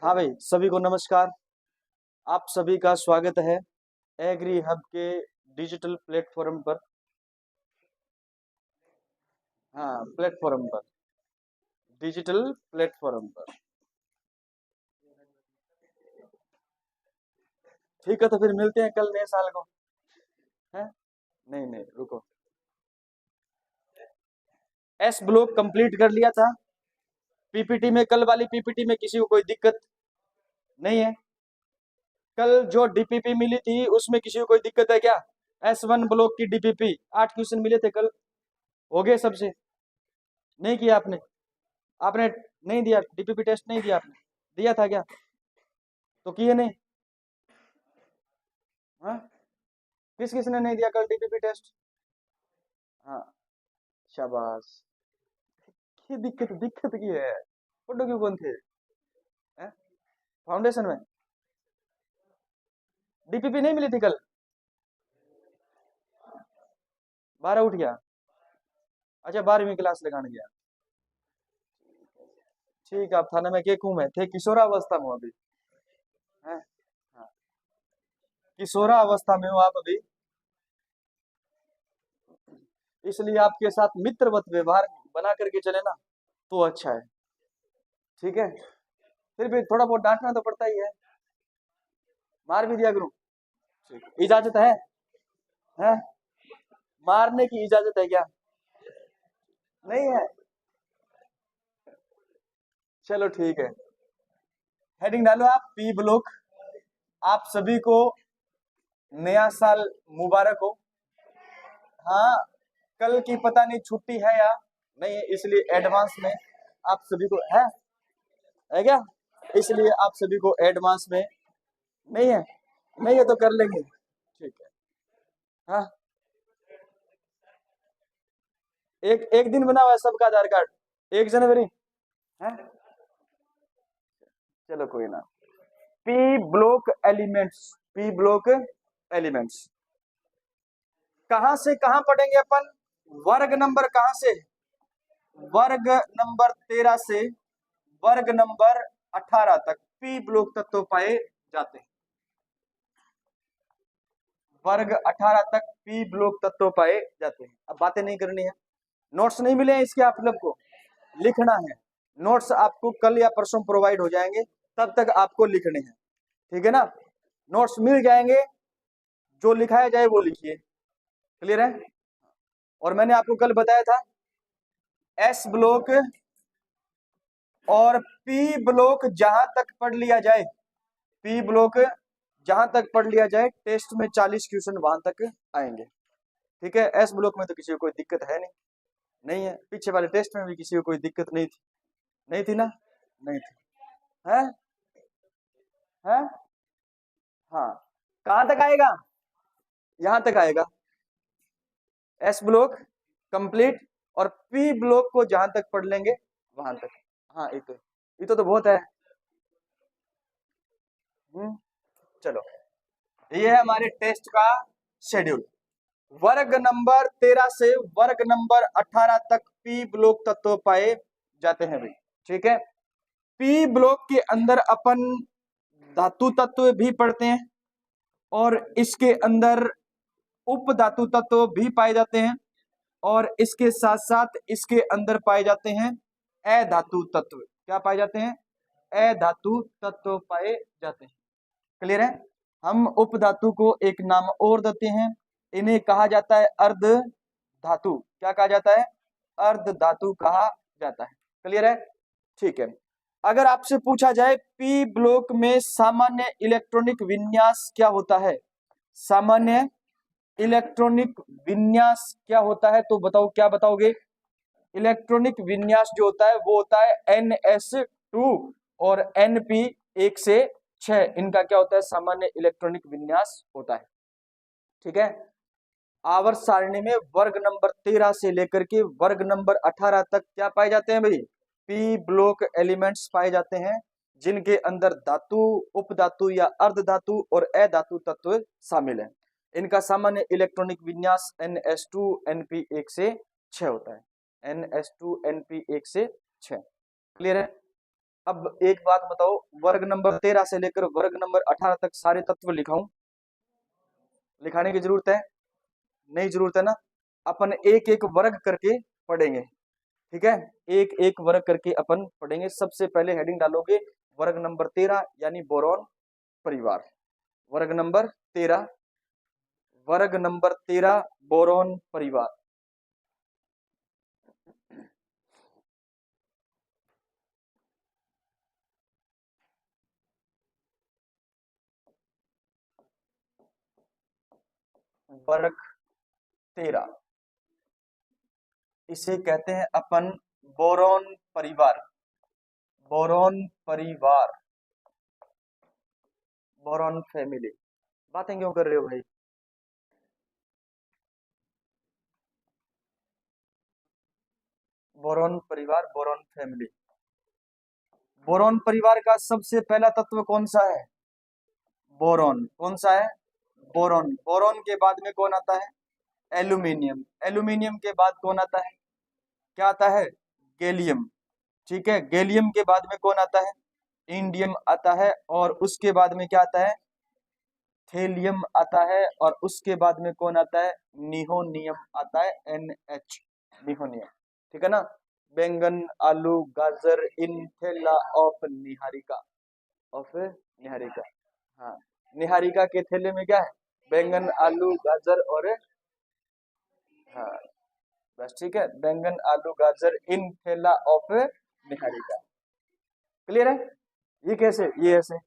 हाँ भाई, सभी को नमस्कार। आप सभी का स्वागत है एग्री हब के डिजिटल प्लेटफॉर्म पर। हाँ, प्लेटफॉर्म पर, डिजिटल प्लेटफॉर्म पर। ठीक है, तो फिर मिलते हैं कल नए साल को। है नहीं नहीं, रुको। एस ब्लॉक कंप्लीट कर लिया था। पीपीटी में, कल वाली पीपीटी में किसी को कोई दिक्कत नहीं है? कल जो डीपीपी मिली थी उसमें किसी को कोई दिक्कत है क्या? S1 ब्लॉक की डीपीपी 8 क्वेश्चन मिले थे कल। हो गए सबसे? नहीं किया आपने? आपने नहीं दिया डीपीपी टेस्ट? नहीं दिया आपने? दिया था क्या? तो किए नहीं? हाँ, किस किसने नहीं दिया कल डीपीपी टेस्ट? हाँ, शाबाश। ये दिक्कत दिक्कत की है। फोटो क्यों कौन थे? हैं? फाउंडेशन में डीपीपी नहीं मिली थी कल? 12 उठ गया? अच्छा, 12वीं क्लास लगाने गया। ठीक है, आप थाने में के कूम है थे? किशोरावस्था में हो अभी? हैं? हाँ, किशोरावस्था में हो आप अभी, इसलिए आपके साथ मित्रवत व्यवहार बना करके चले ना, तो अच्छा है। ठीक है, फिर भी थोड़ा बहुत डांटना तो पड़ता ही है। मार भी दिया करूं? ठीक, इजाजत है? हैं? मारने की इजाजत है क्या? नहीं है? चलो ठीक है। हेडिंग डालो आप, पी ब्लॉक। आप सभी को नया साल मुबारक हो। हाँ, कल की पता नहीं छुट्टी है या नहीं है, इसलिए एडवांस में आप सभी को है क्या? इसलिए आप सभी को एडवांस में। नहीं है? नहीं है तो कर लेंगे। ठीक है। हाँ, एक एक दिन बना हुआ है सबका आधार कार्ड। 1 जनवरी है। चलो कोई ना। P block elements, P block elements कहां से कहां पढ़ेंगे अपन? वर्ग नंबर कहां से? वर्ग नंबर 13 से वर्ग नंबर 18 तक पी ब्लॉक तत्व पाए जाते हैं। वर्ग 18 तक पी ब्लॉक तत्व पाए जाते हैं। अब बातें नहीं करनी है। नोट्स नहीं मिले हैं इसके, आप लोग को लिखना है। नोट्स आपको कल या परसों प्रोवाइड हो जाएंगे, तब तक आपको लिखने हैं। ठीक है ना? नोट्स मिल जाएंगे, जो लिखाया जाए वो लिखिए। क्लियर है? और मैंने आपको कल बताया था एस ब्लॉक और पी ब्लॉक जहां तक पढ़ लिया जाए, पी ब्लॉक जहां तक पढ़ लिया जाए, टेस्ट में 40 क्वेश्चन वहां तक आएंगे। ठीक है? एस ब्लॉक में तो किसी को कोई दिक्कत है नहीं। नहीं है? पीछे वाले टेस्ट में भी किसी को कोई दिक्कत नहीं थी? नहीं थी ना? नहीं थी? है? है? हाँ, कहां तक आएगा? यहां तक आएगा। एस ब्लॉक कंप्लीट, और पी ब्लॉक को जहां तक पढ़ लेंगे वहां तक। हाँ, ये तो बहुत है। चलो, ये है हमारे टेस्ट का शेड्यूल। वर्ग नंबर 13 से वर्ग नंबर 18 तक पी ब्लॉक तत्व पाए जाते हैं भाई। ठीक है? पी ब्लॉक के अंदर अपन धातु तत्व भी पढ़ते हैं, और इसके अंदर उप धातु तत्व भी पाए जाते हैं, और इसके साथ साथ इसके अंदर पाए जाते हैं अधातु तत्व। क्या पाए जाते हैं? अधातु तत्व पाए जाते हैं। क्लियर है? हम उप धातु को एक नाम और देते हैं, इन्हें कहा जाता है अर्ध धातु। क्या कहा जाता है? अर्ध धातु कहा जाता है। क्लियर है? ठीक है। अगर आपसे पूछा जाए पी ब्लॉक में सामान्य इलेक्ट्रॉनिक विन्यास क्या होता है, सामान्य इलेक्ट्रॉनिक विन्यास क्या होता है, तो बताओ, क्या बताओगे? इलेक्ट्रॉनिक विन्यास जो होता है वो होता है NS2 और NP1 से 6। इनका क्या होता है? सामान्य इलेक्ट्रॉनिक विन्यास होता है। ठीक है? आवर्त सारणी में वर्ग नंबर 13 से लेकर के वर्ग नंबर 18 तक क्या पाए जाते हैं भाई? पी ब्लॉक एलिमेंट्स पाए जाते हैं, जिनके अंदर धातु, उपधातु या अर्ध धातु और अधातु तत्व शामिल है। इनका सामान्य इलेक्ट्रॉनिक विन्यास NS2 NP1 से 6 होता है। NS2 NP1 से 6। क्लियर है? अब एक बात बताओ, वर्ग नंबर 13 से लेकर वर्ग नंबर 18 तक सारे तत्व लिखाऊं? लिखाने की जरूरत है? नहीं जरूरत है ना। अपन एक एक वर्ग करके पढ़ेंगे, ठीक है? एक एक वर्ग करके अपन पढ़ेंगे। सबसे पहले हेडिंग डालोगे वर्ग नंबर 13 यानी बोरॉन परिवार। वर्ग नंबर 13, वर्ग नंबर 13 बोरॉन परिवार। वर्ग 13 इसे कहते हैं अपन बोरॉन परिवार। बोरॉन परिवार, बोरॉन फैमिली। बातें क्यों कर रहे हो भाई? बोरॉन परिवार, बोरॉन फैमिली। बोरॉन परिवार का सबसे पहला तत्व कौन सा है? बोरॉन। कौन सा है? बोरॉन। बोरॉन के बाद में कौन आता है? एल्यूमिनियम। एल्यूमिनियम के बाद कौन आता है? क्या आता है? गैलियम। ठीक है, गैलियम के बाद में कौन आता है? इंडियम आता है। और उसके बाद में क्या आता है? थेलियम आता है। और उसके बाद में कौन आता है? निहोनियम आता है, NH, निहोनियम। ठीक है ना? बैंगन, आलू, गाजर इन थैला ऑफ निहारिका, ऑफ निहारिका। हाँ, निहारिका के थैले में क्या है? बैंगन, आलू, गाजर और, हाँ बस ठीक है, बैंगन, आलू, गाजर इन थैला ऑफ निहारिका। क्लियर है? ये कैसे? ये ऐसे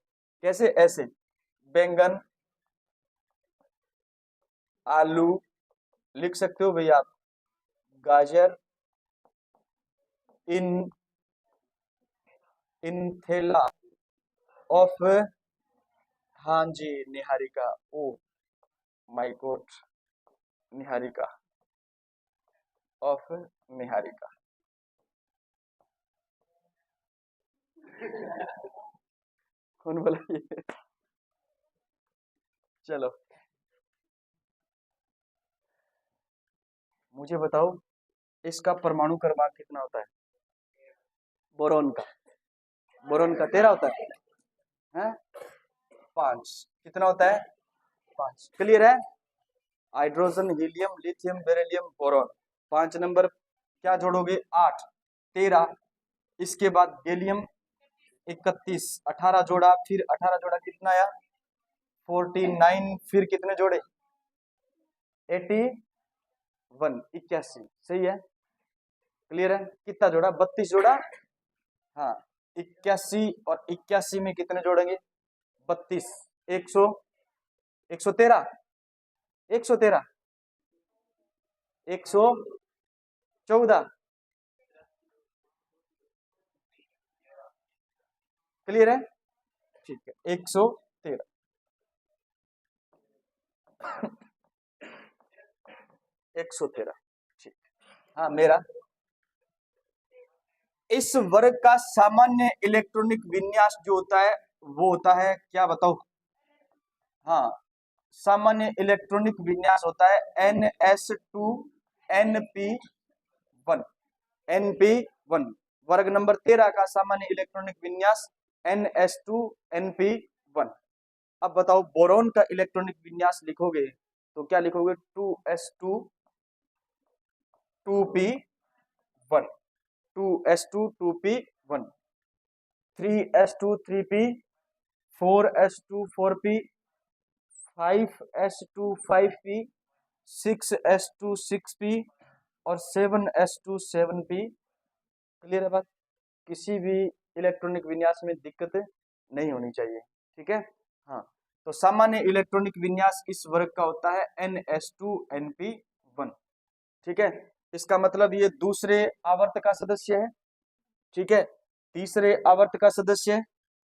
कैसे? ऐसे बैंगन, आलू लिख सकते हो भैया आप, गाजर इन इन थैला ऑफ, हाँ जी, Niharika. Oh my god, Niharika, of Niharika. कौन बोला ये? चलो मुझे बताओ, इसका परमाणु क्रमांक कितना होता है? बोरोन का, बोरोन का 13 होता है? 5। कितना होता है? 5। क्लियर है? Hydrogen, helium, lithium, beryllium, boron. 5 number क्या जोड़ोगे? 8, 13। इसके बाद गैलियम 31, 18 जोड़ा, फिर 18 जोड़ा कितना आया? 49। फिर कितने जोड़े? 81, 81। सही है? क्लियर है? कितना जोड़ा? 32 जोड़ा। हाँ, 81 और 81 में कितने जोड़ेंगे? 32, 100, 113, 113, 114। क्लियर है? ठीक है, 113। 113। ठीक। हाँ मेरा, इस वर्ग का सामान्य इलेक्ट्रॉनिक विन्यास जो होता है वो होता है क्या? बताओ। हाँ, सामान्य इलेक्ट्रॉनिक विन्यास होता है NS2NP1, NP1। वर्ग नंबर 13 का सामान्य इलेक्ट्रॉनिक विन्यास NS2NP1। अब बताओ, बोरॉन का इलेक्ट्रॉनिक विन्यास लिखोगे तो क्या लिखोगे? 2s2 2p1, 2s2 2p1, 3s2 3p, 4s2 4p, 5s2 5p, 6s2 6p और 7s2 7p। क्लियर है बात? किसी भी इलेक्ट्रॉनिक विन्यास में दिक्कत नहीं होनी चाहिए। ठीक है? हाँ, तो सामान्य इलेक्ट्रॉनिक विन्यास इस वर्ग का होता है NS2NP1। ठीक है? इसका मतलब ये दूसरे आवर्त का सदस्य है। ठीक है? तीसरे आवर्त का सदस्य है,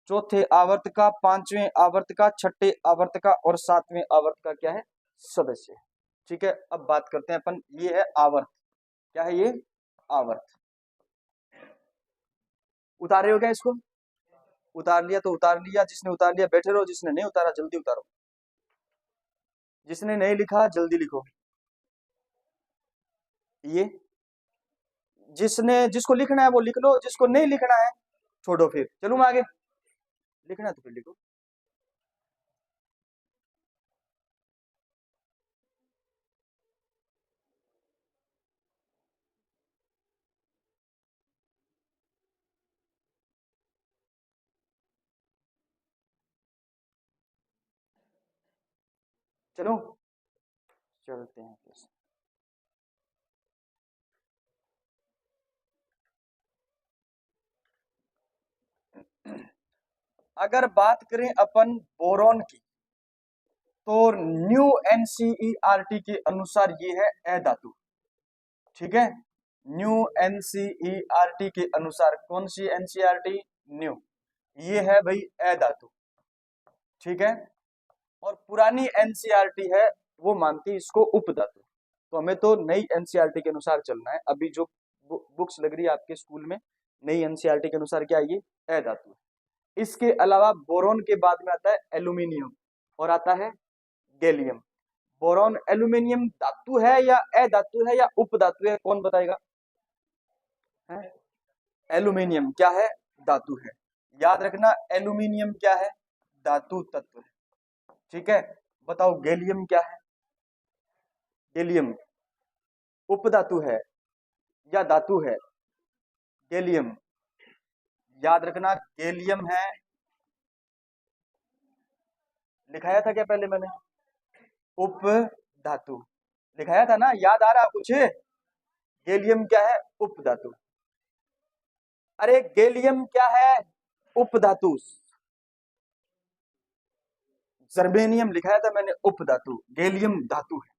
चौथे आवर्त का, पांचवें आवर्त का, छठे आवर्त का और सातवें आवर्त का क्या है? सदस्य है। ठीक है? अब बात करते हैं अपन, ये है आवर्त। क्या है ये? आवर्त। उतारे हो क्या इसको? उतार लिया तो उतार लिया, जिसने उतार लिया बैठे रहो, जिसने नहीं उतारा जल्दी उतारो, जिसने नहीं लिखा जल्दी लिखो। ये जिसने, जिसको लिखना है वो लिख लो, जिसको नहीं लिखना है छोड़ो फिर, चलूँ मैं आगे, लिखना तो फिर लिखो। चलो चलते हैं फिर। अगर बात करें अपन बोरॉन की, तो न्यू एनसीईआरटी के अनुसार ये है अधातु। ठीक है, न्यू एनसीईआरटी के अनुसार, कौन सी एनसीईआरटी? न्यू, ये है भाई अधातु। ठीक है, और पुरानी एनसीईआरटी है वो मानती है इसको उपधातु। तो हमें तो नई एनसीईआरटी के अनुसार चलना है। अभी जो बुक्स लग रही है आपके स्कूल में, नई एनसीईआरटी के अनुसार क्या है, ये अधातु है। इसके अलावा बोरॉन के बाद में आता है एल्यूमिनियम और आता है गैलियम। बोरॉन एल्यूमिनियम धातु है या अधातु है या उपधातु है, कौन बताएगा? एल्यूमिनियम क्या है? धातु है। याद रखना, एल्यूमिनियम क्या है? धातु तत्व है। ठीक है, बताओ गैलियम क्या है? गैलियम उपधातु है या धातु है? गैलियम, याद रखना गैलियम है, लिखाया था क्या पहले मैंने? उप धातु लिखाया था ना, याद आ रहा कुछ? गैलियम क्या है? उप धातु। अरे गैलियम क्या है? उप धातु। जर्मेनियम लिखाया था मैंने उप धातु, गैलियम धातु है।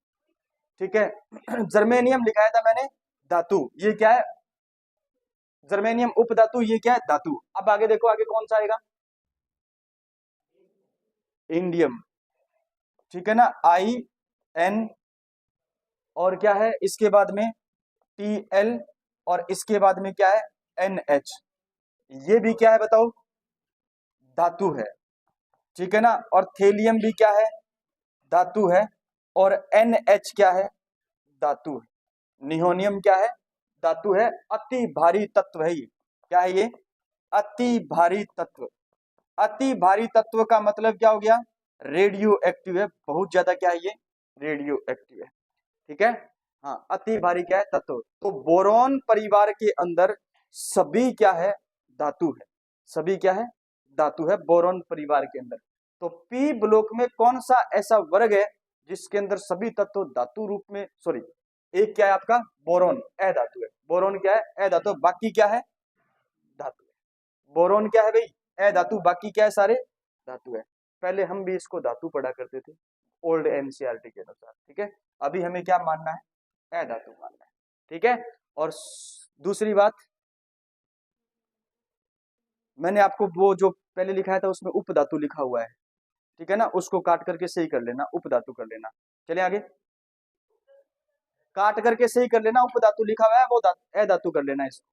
ठीक है, जर्मेनियम लिखाया था मैंने धातु, ये क्या है? जर्मेनियम उप धातु, ये क्या है? धातु। अब आगे देखो, आगे कौन सा आएगा? इंडियम। ठीक है ना, आई एन, और क्या है इसके बाद में? टी एल, और इसके बाद में क्या है? N H. ये भी क्या है बताओ? धातु है। ठीक है ना, और थेलियम भी क्या है? धातु है। और एन एच क्या है? धातु है। निहोनियम क्या है? धातु है। अति भारी तत्व है ये। क्या है ये? अति भारी तत्व। अति भारी तत्व का मतलब क्या हो गया? रेडियो एक्टिव है, बहुत ज्यादा क्या है ये? रेडियो एक्टिव है। ठीक है, हाँ, अति भारी क्या है? तत्व। तो बोरॉन परिवार के अंदर सभी क्या है? धातु है। सभी क्या है? धातु है बोरॉन परिवार के अंदर। तो पी ब्लॉक में कौन सा ऐसा वर्ग है जिसके अंदर सभी तत्व धातु रूप में, सॉरी, एक क्या है आपका? बोरॉन अधातु है। बोरॉन क्या है? अधातु। बाकी क्या है? धातु है। बोरॉन क्या है भाई? अधातु। बाकी क्या है? सारे धातु है। पहले हम भी इसको धातु पढ़ा करते थे ओल्ड एनसीईआरटी के अनुसार। ठीक है, अभी हमें क्या मानना है? अधातु मानना है। ठीक है, और दूसरी बात, मैंने आपको वो जो पहले लिखाया था उसमें उपधातु लिखा हुआ है, ठीक है ना, उसको काट करके सही कर लेना, उपधातु कर लेना। चलिए आगे, काट करके सही कर लेना, उपधातु लिखा हुआ है वो अधातु कर लेना इसको।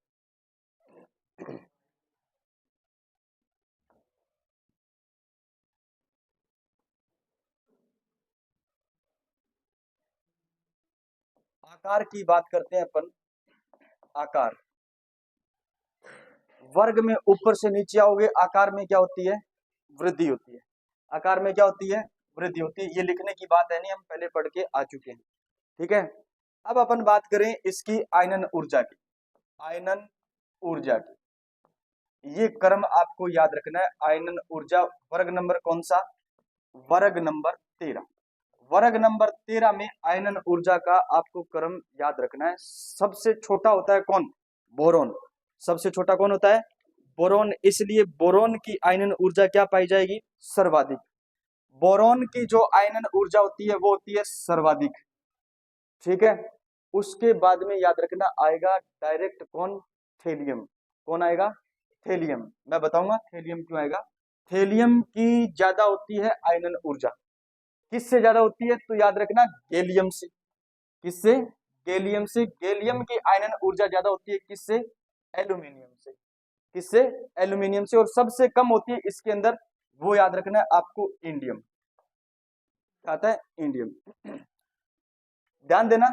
आकार की बात करते हैं अपन। आकार, वर्ग में ऊपर से नीचे आओगे, आकार में क्या होती है? वृद्धि होती है। आकार में क्या होती है? वृद्धि होती है। ये लिखने की बात है नहीं, हम पहले पढ़ के आ चुके हैं। ठीक है, अब अपन बात करें इसकी आयनन ऊर्जा की। आयनन ऊर्जा की, ये क्रम आपको याद रखना है। आयनन ऊर्जा, वर्ग नंबर कौन सा? वर्ग नंबर 13। वर्ग नंबर 13 में आयनन ऊर्जा का आपको क्रम याद रखना है। सबसे छोटा होता है कौन? बोरॉन। सबसे छोटा कौन होता है? बोरॉन। इसलिए बोरॉन की आयनन ऊर्जा क्या पाई जाएगी? सर्वाधिक। बोरॉन की जो आयनन ऊर्जा होती है वो होती है सर्वाधिक। ठीक है, उसके बाद में याद रखना आएगा डायरेक्ट कौन? थेलियम। कौन आएगा? थेलियम। मैं बताऊंगा थेलियम क्यों आएगा। थेलियम की ज्यादा होती है आयनन ऊर्जा। किससे ज्यादा होती है? तो याद रखना गैलियम से। किससे? गैलियम से। गैलियम की आयनन ऊर्जा ज्यादा होती है किससे? एल्यूमिनियम से। किससे? एल्यूमिनियम से। और सबसे कम होती है इसके अंदर, वो याद रखना है आपको, इंडियम। आता है इंडियम, ध्यान देना।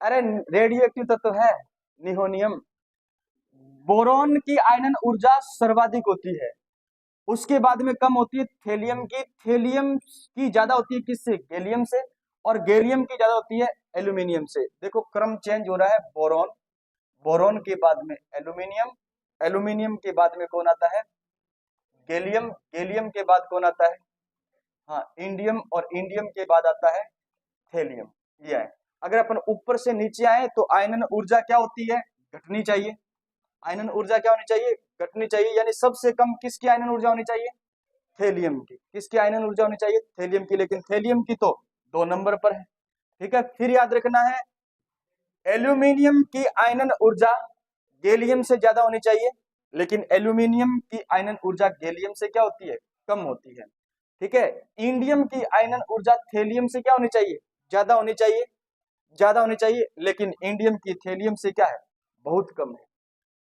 अरे रेडियो एक्टिव तत्व है निहोनियम। बोरॉन की आयनन ऊर्जा सर्वाधिक होती है, उसके बाद में कम होती है थेलियम की। थेलियम की ज्यादा होती है किससे? गैलियम से। और गैलियम की ज्यादा होती है एल्यूमिनियम से। देखो क्रम चेंज हो रहा है। बोरॉन, बोरॉन के बाद में एल्यूमिनियम, एल्यूमिनियम के बाद में कौन आता है? गैलियम, गैलियम के बाद कौन आता है? हाँ इंडियम, और इंडियम के बाद आता है थेलियम। ये है। अगर अपन ऊपर से नीचे आए तो आयनन ऊर्जा क्या होती है? घटनी चाहिए। आयनन ऊर्जा क्या होनी चाहिए? घटनी चाहिए। यानी सबसे कम किसकी आयनन ऊर्जा होनी चाहिए? थेलियम की। किसकी आयनन ऊर्जा होनी चाहिए? थेलियम की। लेकिन थेलियम की तो 2 नंबर पर है। ठीक है, फिर याद रखना है एल्यूमिनियम की आयनन ऊर्जा गैलियम से ज्यादा होनी चाहिए, लेकिन एल्यूमिनियम की आयनन ऊर्जा गैलियम से क्या होती है? कम होती है। ठीक है, इंडियम की आयनन ऊर्जा थेलियम से क्या होनी चाहिए? ज्यादा होनी चाहिए, ज्यादा होनी चाहिए, लेकिन इंडियम की थेलियम से क्या है? बहुत कम है।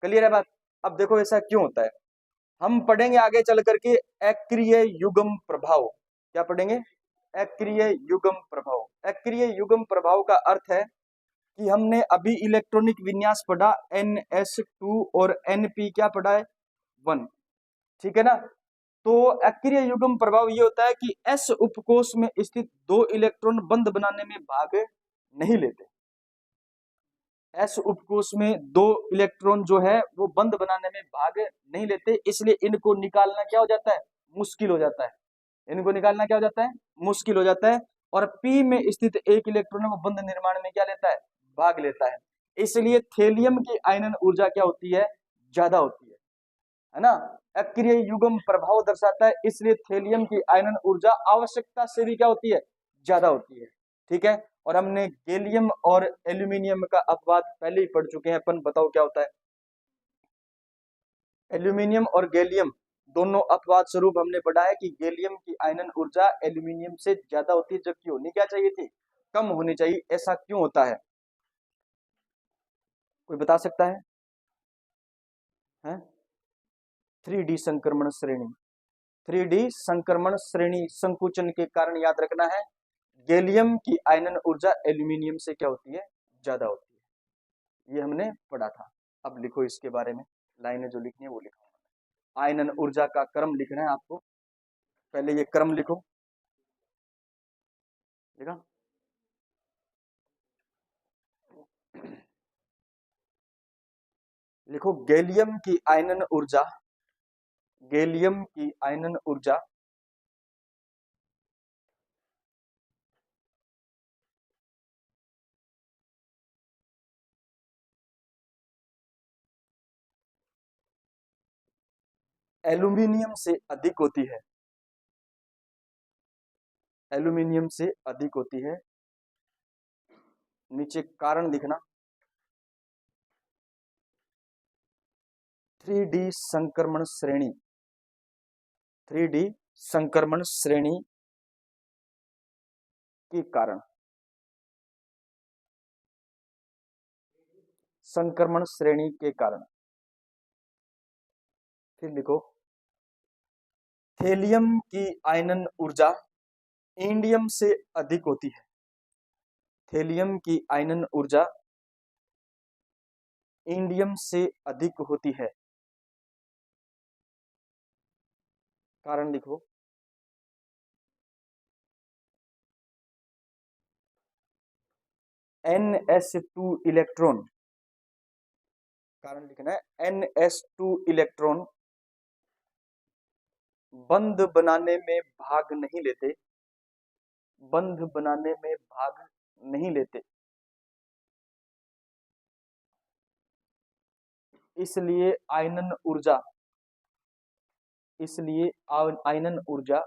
क्लियर है बात? अब देखो ऐसा क्यों होता है, हम पढ़ेंगे आगे चल करके अक्रिय युग्म प्रभाव। क्या पढ़ेंगे? अक्रिय युग्म प्रभाव। अक्रिय युग्म प्रभाव का अर्थ है कि हमने अभी इलेक्ट्रॉनिक विन्यास पढ़ा, NS2 और NP क्या पढ़ा है? 1। ठीक है ना? तो अक्रिय युग्म प्रभाव ये होता है कि S उपकोष में स्थित 2 इलेक्ट्रॉन बंध बनाने में भाग नहीं लेते। S उपकोष में 2 इलेक्ट्रॉन जो है वो बंध बनाने में भाग नहीं लेते, इसलिए इनको निकालना क्या हो जाता है? मुश्किल हो जाता है। इनको निकालना क्या हो जाता है? मुश्किल हो जाता है। और P में स्थित 1 इलेक्ट्रॉन वो बंध निर्माण में क्या लेता है? भाग लेता है। इसलिए थेलियम की आयनन ऊर्जा क्या होती है? ज्यादा होती है ना? अक्रिय युग्म प्रभाव दर्शाता है, इसलिए थेलियम की आयनन ऊर्जा आवश्यकता से भी क्या होती है? ज्यादा होती है। ठीक है, और हमने गैलियम और एल्यूमिनियम का अपवाद पहले ही पढ़ चुके हैं अपन। बताओ क्या होता है? एल्यूमिनियम और गैलियम दोनों अपवाद स्वरूप हमने पढ़ा है कि गैलियम की आयनन ऊर्जा एल्यूमिनियम से ज्यादा होती है, जबकि होनी क्या चाहिए थी? कम होनी चाहिए। ऐसा क्यों होता है? कोई बता सकता है? हैं? 3D संक्रमण श्रेणी। 3D संक्रमण श्रेणी संकुचन के कारण याद रखना है गैलियम की आयनन ऊर्जा एल्यूमिनियम से क्या होती है? ज्यादा होती है। ये हमने पढ़ा था। अब लिखो इसके बारे में, लाइनें जो लिखनी है वो लिखो। आयनन ऊर्जा का क्रम लिखना है आपको। पहले ये क्रम लिखो। लिखा? लिखो गैलियम की आयनन ऊर्जा, गैलियम की आयनन ऊर्जा एल्यूमिनियम से अधिक होती है। एल्यूमिनियम से अधिक होती है। नीचे कारण लिखना। 3D संक्रमण श्रेणी, 3D संक्रमण श्रेणी के कारण, संक्रमण श्रेणी के कारण। फिर लिखो थेलियम की आयनन ऊर्जा इंडियम से अधिक होती है। थेलियम की आयनन ऊर्जा इंडियम से अधिक होती है। कारण लिखो। NS2 इलेक्ट्रॉन, कारण लिखना है NS2 इलेक्ट्रॉन बंध बनाने में भाग नहीं लेते, बंध बनाने में भाग नहीं लेते, इसलिए आयनन ऊर्जा, इसलिए आयनन ऊर्जा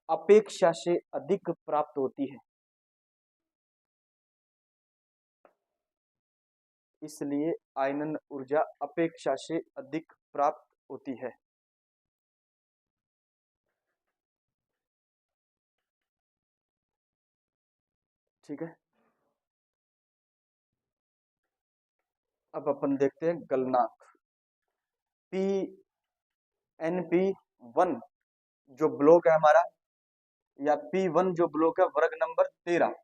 अपेक्षा से अधिक प्राप्त होती है। इसलिए आयनन ऊर्जा अपेक्षा से अधिक प्राप्त होती है। ठीक है, अब अपन देखते हैं गलनांक। PnP1 जो ब्लॉक है हमारा, या P1 जो ब्लॉक है वर्ग नंबर 13,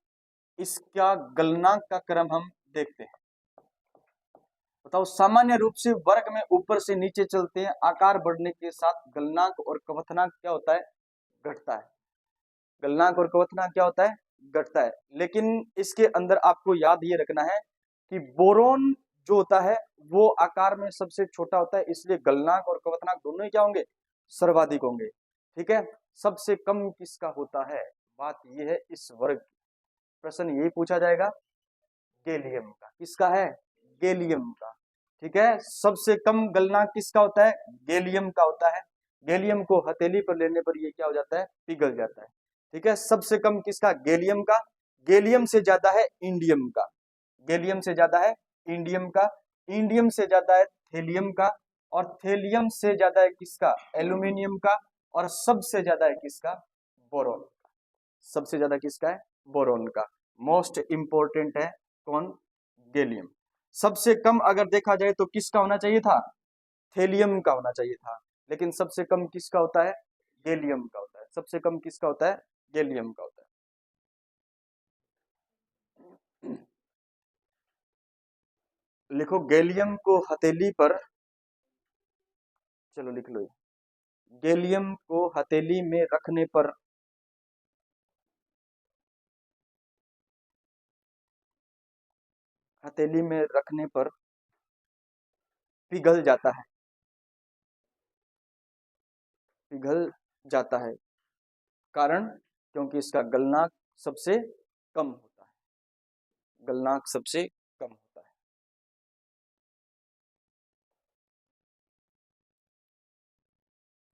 इसका गलनांक का क्रम हम देखते हैं। बताओ, सामान्य रूप से वर्ग में ऊपर से नीचे चलते हैं, आकार बढ़ने के साथ गलनांक और क्वथनांक क्या होता है, घटता है। गलनांक और क्वथनांक क्या होता है, घटता है। लेकिन इसके अंदर आपको याद ये रखना है कि बोरोन जो होता है वो आकार में सबसे छोटा होता है, इसलिए गलनांक और क्वथनांक दोनों ही क्या होंगे, सर्वाधिक होंगे। ठीक है, सबसे कम किसका होता है, बात ये है इस वर्ग की। प्रश्न यही पूछा जाएगा, गैलियम का। किसका है, गैलियम का। ठीक है, सबसे कम गलनांक किसका होता है, गैलियम का होता है। गैलियम को हथेली पर लेने पर ये क्या हो जाता है, पिघल जाता है। ठीक है, सबसे कम किसका, गैलियम का। गैलियम से ज्यादा है इंडियम का, गैलियम से ज्यादा है इंडियम का, इंडियम से ज्यादा है थेलियम का, और थेलियम से ज्यादा है किसका, एल्यूमिनियम का, और सबसे ज्यादा है किसका, बोरोन का। सबसे ज्यादा किसका है, बोरोन का। मोस्ट इंपोर्टेंट है कौन, गैलियम। सबसे कम अगर देखा जाए तो किसका होना चाहिए था, थेलियम का होना चाहिए था, लेकिन सबसे कम किसका होता है, गैलियम का होता है। सबसे कम किसका होता है, गैलियम का होता है। लिखो, गैलियम को हथेली पर, चलो लिख लो, गैलियम को हथेली में रखने पर हथेली में रखने पर पिघल जाता है, पिघल जाता है। कारण, क्योंकि इसका गलनांक सबसे कम होता है, गलनांक सबसे कम होता है।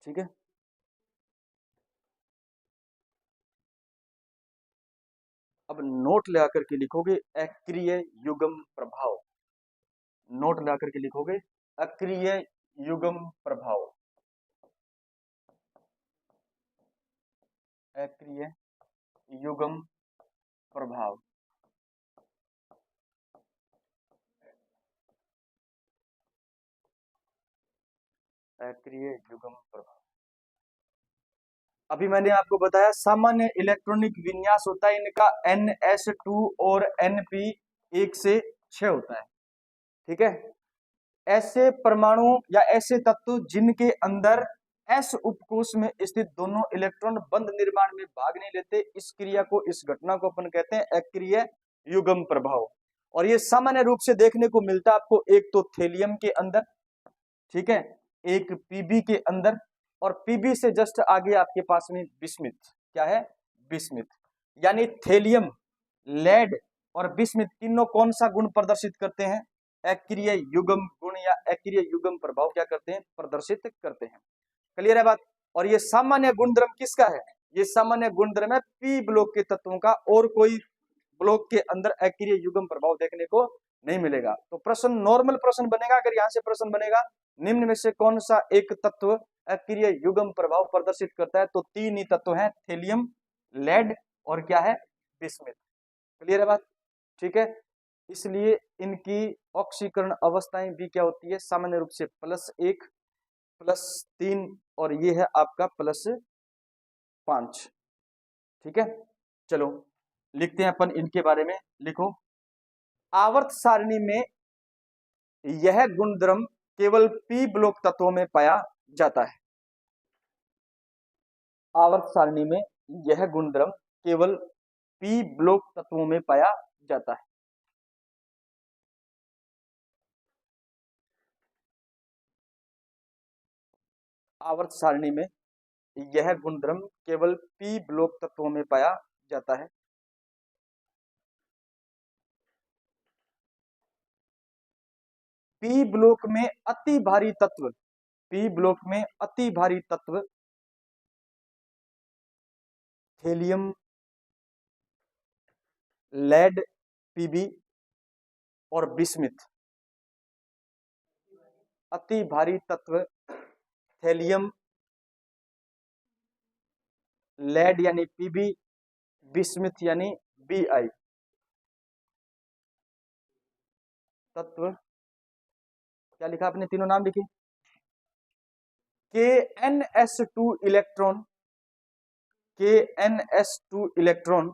ठीक है, अब नोट लगा करके लिखोगे अक्रिय युग्म प्रभाव। नोट लगा करके लिखोगे अक्रिय युग्म प्रभाव, अक्रिय युग्म प्रभाव। अक्रिय युग्म प्रभाव, अभी मैंने आपको बताया सामान्य इलेक्ट्रॉनिक विन्यास होता है इनका NS2 और NP 1 से 6 होता है। ठीक है, ऐसे परमाणु या ऐसे तत्व जिनके अंदर S उपकोष में स्थित दोनों इलेक्ट्रॉन बंद निर्माण में भाग नहीं लेते, इस क्रिया को, इस घटना को अपन कहते हैं अक्रिय युग्म प्रभाव। और ये सामान्य रूप से देखने को मिलता है आपको, एक तो थेलियम के अंदर, ठीक है, एक पीबी के अंदर, और पीबी से जस्ट आगे आपके पास में बिस्मिथ, क्या है, बिस्मिथ। यानी थेलियम, लेड और बिस्मिथ तीनों कौन सा गुण प्रदर्शित करते हैं, अक्रिय युग्म गुण या अक्रिय युग्म प्रभाव क्या करते हैं, प्रदर्शित करते हैं। क्लियर है बात। और ये सामान्य गुणधर्म किसका है, ये सामान्य गुणधर्म है पी ब्लॉक के तत्वों का, और कोई ब्लॉक के अंदर अक्रिय युग्म प्रभाव देखने को नहीं मिलेगा। तो प्रश्न नॉर्मल प्रश्न बनेगा, अगर यहां से प्रश्न बनेगा निम्न में से कौन सा एक तत्व अक्रिय युग्म प्रभाव प्रदर्शित करता है, तो तीन ही तत्व हैं, थेलियम, लेड और क्या है, बिस्मिथ। क्लियर है बात, ठीक है। इसलिए इनकी ऑक्सीकरण अवस्थाएं भी क्या होती है, सामान्य रूप से +1, +3, और ये है आपका +5। ठीक है, चलो लिखते हैं अपन इनके बारे में। लिखो, आवर्त सारणी में यह गुणधर्म केवल पी ब्लॉक तत्वों में पाया जाता है। आवर्त सारणी में यह गुणधर्म केवल पी ब्लॉक तत्वों में पाया जाता है। आवर्त सारणी में यह गुणधर्म केवल पी ब्लॉक तत्वों में पाया जाता है। पी ब्लॉक में अति भारी तत्व, पी ब्लॉक में अति भारी तत्व थेलियम, लेड, पीबी और बिस्मिथ। अति भारी तत्व थेलियम, लेड यानी पीबी, बिस्मिथ यानी Bi तत्व। क्या लिखा आपने, तीनों नाम लिखे, KNS2 इलेक्ट्रॉन, KNS2 इलेक्ट्रॉन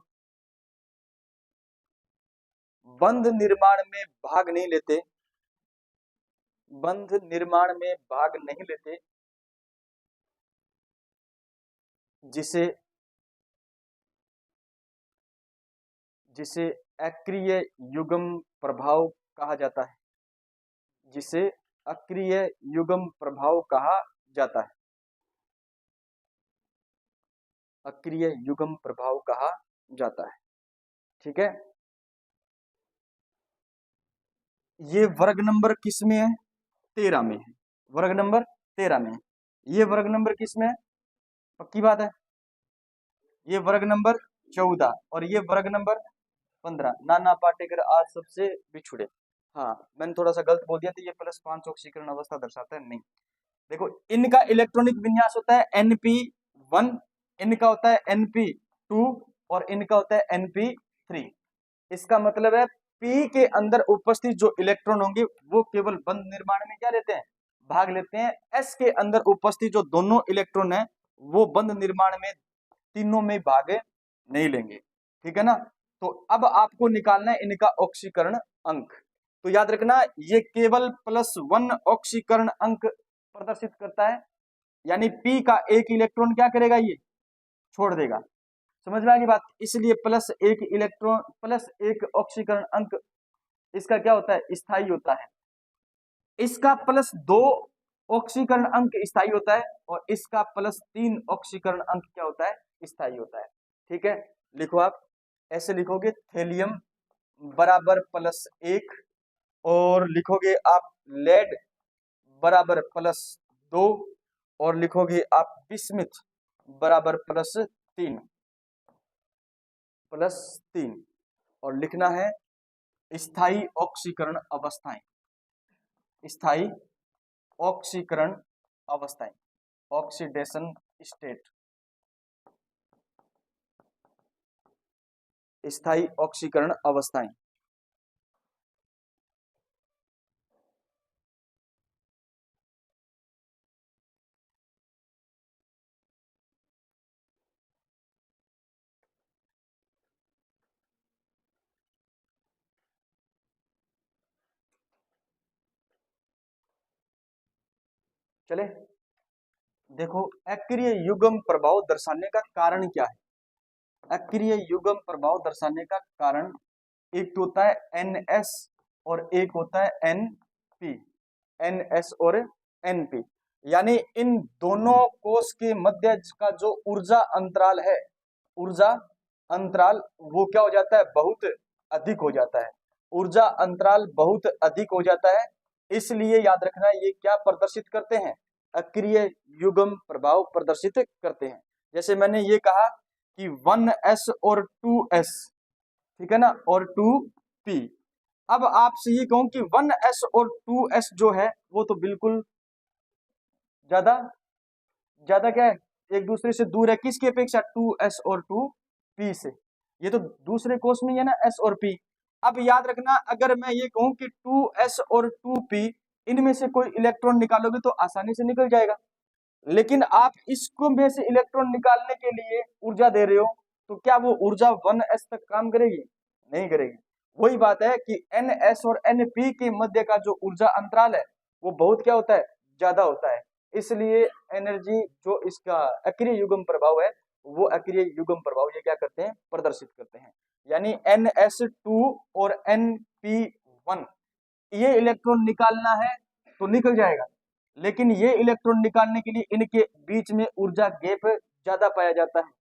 बंध निर्माण में भाग नहीं लेते, बंध निर्माण में भाग नहीं लेते, जिसे जिसे अक्रिय युग्म प्रभाव कहा जाता है, जिसे अक्रिय युग्म प्रभाव कहा जाता है, अक्रिय युग्म प्रभाव कहा जाता है। ठीक है, ये वर्ग नंबर किस में है? 13 में है, वर्ग नंबर 13 में है। ये वर्ग नंबर किस में है? पक्की बात है, ये वर्ग नंबर 14 और ये वर्ग नंबर 15। नाना पाटेकर आज सबसे बिछुड़े। हाँ, मैंने थोड़ा सा गलत बोल दिया था, ये +5 ऑक्सीकरण अवस्था दर्शाता है, नहीं। देखो, इनका इलेक्ट्रॉनिक विन्यास होता है Np1, इनका होता है Np2 और इनका होता है Np3। इसका मतलब है P के अंदर उपस्थित जो इलेक्ट्रॉन होंगे वो केवल बंध निर्माण में क्या लेते हैं? भाग लेते हैं। S के अंदर उपस्थित जो दोनों इलेक्ट्रॉन है वो बंध निर्माण में तीनों में भाग नहीं लेंगे। ठीक है ना? तो अब आपको निकालना है इनका ऑक्सीकरण अंक। तो याद रखना, ये केवल +1 ऑक्सीकरण अंक प्रदर्शित करता है, यानी P का एक इलेक्ट्रॉन क्या करेगा? ये छोड़ देगा। समझ में आ गई बात? इसलिए +1 इलेक्ट्रॉन +1 ऑक्सीकरण अंक इसका क्या होता है? स्थायी होता है। इसका +2 ऑक्सीकरण अंक स्थायी होता है और इसका +3 ऑक्सीकरण अंक क्या होता है? स्थायी होता है। ठीक है, लिखो आप, ऐसे लिखोगे थेलियम बराबर +1 और लिखोगे आप लेड बराबर +2 और लिखोगे आप बिस्मिथ बराबर +3 और लिखना है स्थायी ऑक्सीकरण अवस्थाएं, स्थायी ऑक्सीकरण अवस्थाएं, ऑक्सीडेशन स्टेट, स्थायी ऑक्सीकरण अवस्थाएं। चले, देखो, अक्रिय युग्म प्रभाव दर्शाने का कारण क्या है? अक्रिय युग्म प्रभाव दर्शाने का कारण एक तो होता है NS और एक होता है NP, NS और NP, यानी इन दोनों कोष के मध्य का जो ऊर्जा अंतराल है, ऊर्जा अंतराल वो क्या हो जाता है? बहुत अधिक हो जाता है। ऊर्जा अंतराल बहुत अधिक हो जाता है, इसलिए याद रखना ये क्या प्रदर्शित करते हैं? अक्रिय युग्म प्रभाव प्रदर्शित करते हैं। जैसे मैंने ये कहा कि 1s और 2s, ठीक है ना, और 2p। अब आपसे ये कहूं कि 1s और 2s जो है वो तो बिल्कुल ज्यादा ज्यादा क्या है? एक दूसरे से दूर है, किसकी अपेक्षा? 2s और 2p से। ये तो दूसरे कोष में है ना, s और p। अब याद रखना, अगर मैं ये कहूं कि 2s और 2p, इनमें से कोई इलेक्ट्रॉन निकालोगे तो आसानी से निकल जाएगा, लेकिन आप इसको में से इलेक्ट्रॉन निकालने के लिए ऊर्जा दे रहे हो, तो क्या वो ऊर्जा 1s तक काम करेगी? नहीं करेगी। वही बात है कि NS और NP के मध्य का जो ऊर्जा अंतराल है वो बहुत क्या होता है? ज्यादा होता है, इसलिए एनर्जी जो इसका अक्रिय युग्म प्रभाव है वो अक्रिय युग्म प्रभाव ये क्या करते हैं? प्रदर्शित करते हैं। यानी NS2 और NP1, ये इलेक्ट्रॉन निकालना है तो निकल जाएगा, लेकिन ये इलेक्ट्रॉन निकालने के लिए इनके बीच में ऊर्जा गैप ज्यादा पाया जाता है।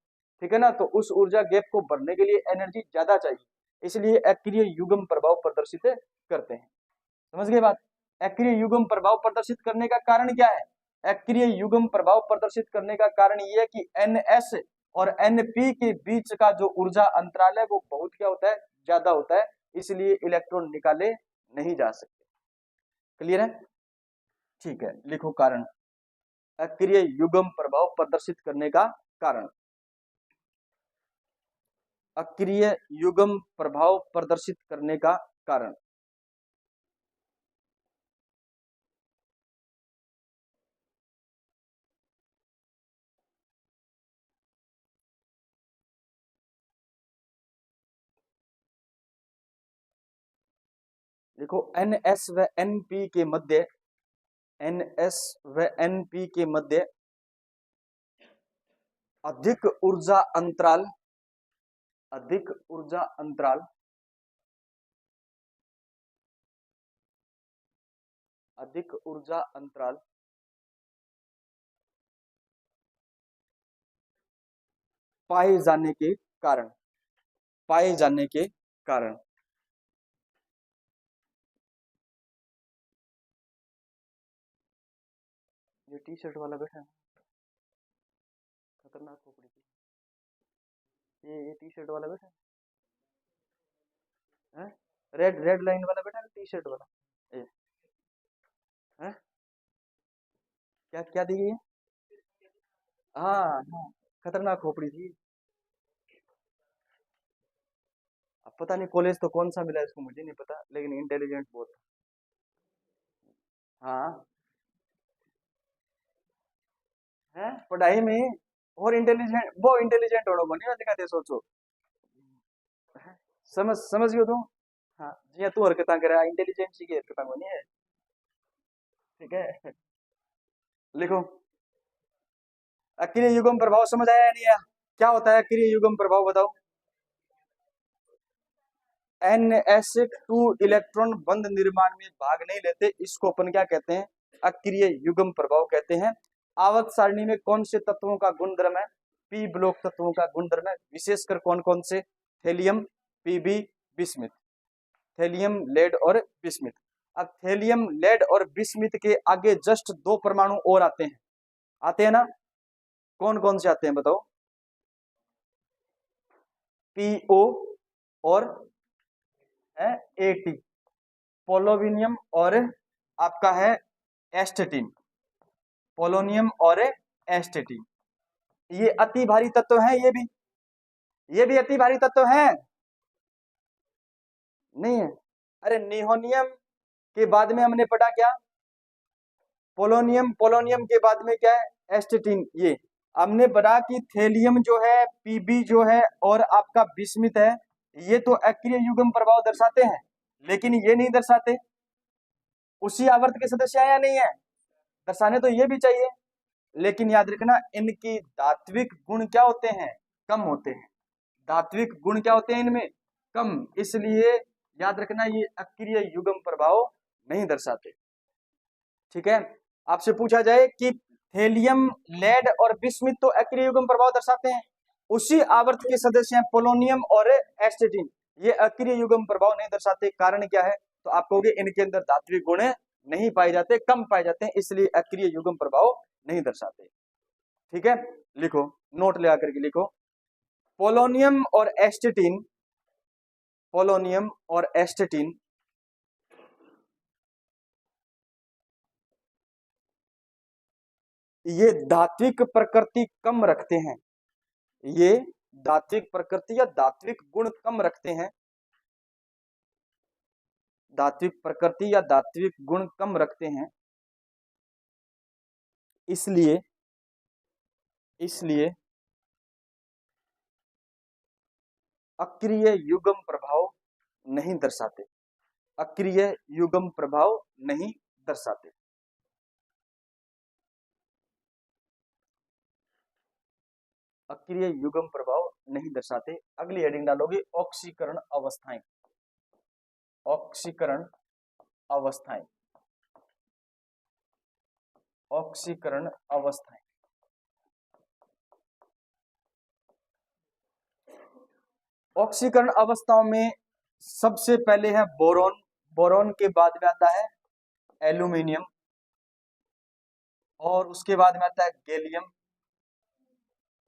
ठीक है ना, तो उस ऊर्जा गैप को भरने के लिए एनर्जी ज्यादा चाहिए, इसलिए अक्रिय युग्म प्रभाव प्रदर्शित करते हैं। समझ गए बात? अक्रिय युग्म प्रभाव प्रदर्शित करने का कारण क्या है? अक्रिय युग्म प्रभाव प्रदर्शित करने का कारण ये है कि NS और NP के बीच का जो ऊर्जा अंतराल है वो बहुत क्या होता है? ज्यादा होता है, इसलिए इलेक्ट्रॉन निकाले नहीं जा सकते। क्लियर है? ठीक है, लिखो कारण, अक्रिय युग्म प्रभाव प्रदर्शित करने का कारण, अक्रिय युग्म प्रभाव प्रदर्शित करने का कारण। देखो, NS व NP के मध्य NS व NP के मध्य अधिक ऊर्जा अंतराल, अधिक ऊर्जा अंतराल, अधिक ऊर्जा अंतराल पाए जाने के कारण, पाए जाने के कारण ये टी शर्ट वाला बैठा है, खतरनाक खोपड़ी थी, ये टी शर्ट वाला बैठा है, रेड रेड लाइन वाला बैठा है टी शर्ट वाला, ये है क्या क्या दी गई है? हाँ हाँ, खतरनाक खोपड़ी थी। अब पता नहीं कॉलेज तो कौन सा मिला इसको, मुझे नहीं पता, लेकिन इंटेलिजेंट बहुत था। हाँ है पढ़ाई में, और इंटेलिजेंट, वो इंटेलिजेंट होना बनी दिखाते सोचो, समझ समझ गयो तुम। हाँ जी तू हरकत कर रहा है, इंटेलिजेंसी की हरकत बनी है, ठीक है। लिखो, अक्रिय युग्म प्रभाव समझ आया या नहीं आया? क्या होता है अक्रिय युग्म प्रभाव बताओ? NS2 इलेक्ट्रॉन बंध निर्माण में भाग नहीं लेते, इसको अपन क्या कहते हैं? अक्रिय युग्म प्रभाव कहते हैं। आवर्त सारणी में कौन से तत्वों का गुणधर्म है? पी ब्लॉक तत्वों का गुणधर्म है, विशेषकर कौन कौन से? Thallium, Pb, bismuth, thallium, lead और बिस्मिथ। अब थेलियम, लेड और बिस्मिथ के आगे जस्ट दो परमाणु और आते हैं, आते हैं ना? कौन कौन से आते हैं बताओ? पीओ और है AT, पोलोविनियम और आपका है एस्टेटिन, पोलोनियम और एस्टेटिन। ये अति भारी तत्व है, ये भी अति भारी तत्व है, नहीं है? अरे निहोनियम के बाद में हमने पढ़ा क्या? पोलोनियम, पोलोनियम के बाद में क्या है? एस्टेटिन। ये हमने पढ़ा कि थेलियम जो है, पीबी जो है और आपका बिस्मिथ है, ये तो अक्रिय युग्म प्रभाव दर्शाते हैं, लेकिन ये नहीं दर्शाते। उसी आवर्त के सदस्य है या नहीं है? दर्शाने तो ये भी चाहिए, लेकिन याद रखना इनकी धात्विक गुण क्या होते हैं? कम होते हैं। धात्विक गुण क्या होते हैं इनमें? कम। इसलिए याद रखना ये अक्रिय युग्म प्रभाव नहीं दर्शाते, ठीक है। आपसे पूछा जाए कि थेलियम, लेड और बिस्मिथ तो अक्रिय युग्म प्रभाव दर्शाते हैं, उसी आवर्त के सदस्य हैं पोलोनियम और एस्टेटिन, ये अक्रिय युग्म प्रभाव नहीं दर्शाते। कारण क्या है? तो आप कहोगे इनके अंदर धात्विक गुण नहीं पाए जाते, कम पाए जाते हैं, इसलिए अक्रिय युग्म प्रभाव नहीं दर्शाते, ठीक है। लिखो, नोट ले आकर के लिखो, पोलोनियम और एस्टेटिन, पोलोनियम और एस्टेटिन ये धात्विक प्रकृति कम रखते हैं, ये धात्विक प्रकृति या धात्विक गुण कम रखते हैं, धात्विक प्रकृति या धात्विक गुण कम रखते हैं, इसलिए इसलिए अक्रिय युग्म प्रभाव नहीं दर्शाते, अक्रिय युग्म प्रभाव नहीं दर्शाते। अक्रिय युग्म प्रभाव नहीं दर्शाते। अगली हेडिंग डालोगे ऑक्सीकरण अवस्थाएं, ऑक्सीकरण अवस्थाएं, ऑक्सीकरण अवस्थाएं। ऑक्सीकरण अवस्थाओं में सबसे पहले है बोरॉन, बोरॉन के बाद में आता है एल्यूमिनियम, और उसके बाद में आता है गैलियम,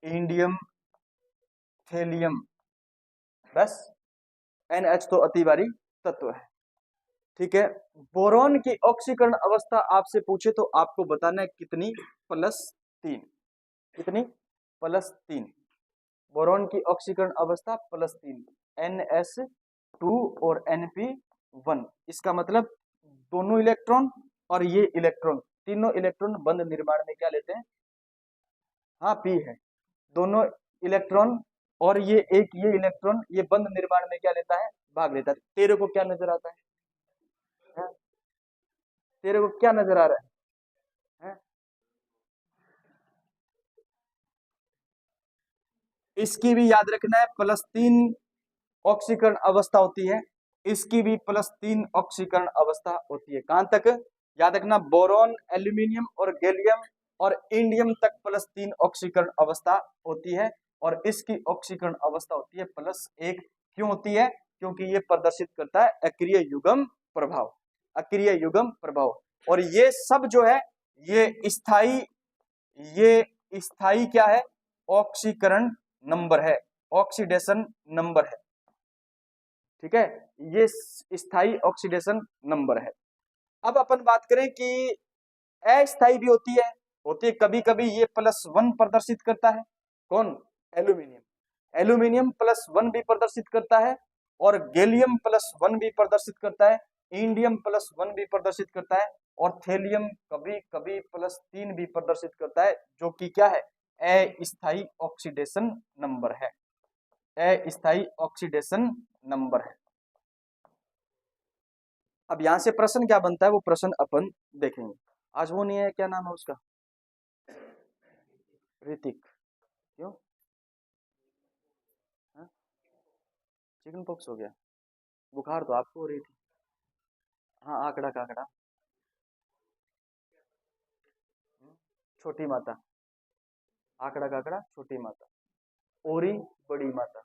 इंडियम, थेलियम, बस। NH तो अति भारी तत्व है, ठीक है। बोरॉन की ऑक्सीकरण अवस्था आपसे पूछे तो आपको बताना है कितनी? +3, कितनी? +3। बोरॉन की ऑक्सीकरण अवस्था +3, NS2 और NP1। इसका मतलब दोनों इलेक्ट्रॉन और ये इलेक्ट्रॉन, तीनों इलेक्ट्रॉन बंध निर्माण में क्या लेते हैं? हाँ पी है। दोनों इलेक्ट्रॉन और ये एक ये इलेक्ट्रॉन ये बंध निर्माण में क्या लेता है? भाग लेता है। तेरे को क्या नजर आता है? हाँ? तेरे को क्या नजर आ रहा है? इसकी भी याद रखना है +3 ऑक्सीकरण अवस्था होती है, इसकी भी +3 ऑक्सीकरण अवस्था होती है। कहां तक याद रखना, बोरॉन, एल्यूमिनियम और गैलियम और इंडियम तक +3 ऑक्सीकरण अवस्था होती है, और इसकी ऑक्सीकरण अवस्था होती है +1। क्यों होती है? क्योंकि ये प्रदर्शित करता है अक्रिय युग्म प्रभाव, अक्रिय युग्म प्रभाव। और ये सब जो है ये स्थाई क्या है? ऑक्सीकरण नंबर है, ऑक्सीडेशन नंबर है। ठीक है, ये स्थाई ऑक्सीडेशन नंबर है। अब अपन बात करें कि अस्थाई भी होती है कभी कभी ये +1 प्रदर्शित करता है। कौन? एल्यूमिनियम। एल्यूमिनियम +1 भी प्रदर्शित करता है, और गैलियम +1 भी प्रदर्शित करता है, इंडियम +1 भी प्रदर्शित करता है, और थेलियम कभी कभी +3 भी प्रदर्शित करता है, जो कि क्या है? अस्थाई ऑक्सीडेशन नंबर है, अस्थाई ऑक्सीडेशन नंबर है। अब यहां से प्रश्न क्या बनता है वो प्रश्न अपन देखेंगे। आज वो नहीं है, क्या नाम है उसका? ऋतिक। क्यों? चिकन पॉक्स हो गया? बुखार तो आपको हो रही थी। हाँ, आंकड़ा काकड़ा। छोटी माता, आंकड़ा काकड़ा छोटी माता, ओरी बड़ी माता।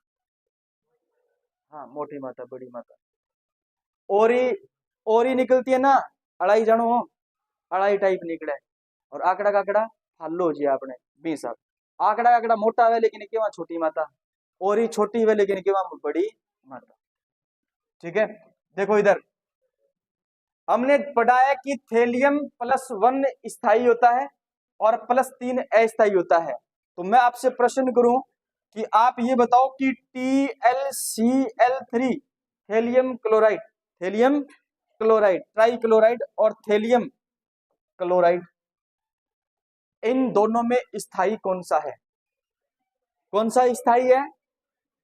हाँ, मोटी माता बड़ी माता। ओरी, ओरी निकलती है ना, अड़ाई जानो हो, अड़ाई टाइप निकले। और आंकड़ा काकड़ा फालो जी आपने 20 साल। आंकड़ा काकड़ा मोटा है लेकिन केवा छोटी माता, ओरी छोटी है लेकिन केवा बड़ी माता। ठीक है, देखो इधर हमने पढ़ा है कि थेलियम +1 स्थायी होता है और +3 अस्थायी होता है। तो मैं आपसे प्रश्न करूं कि आप ये बताओ कि TlCl3 thallium chloride, thallium chloride, trichloride और थेलियम क्लोराइड, इन दोनों में स्थायी कौन सा है? कौन सा स्थायी है?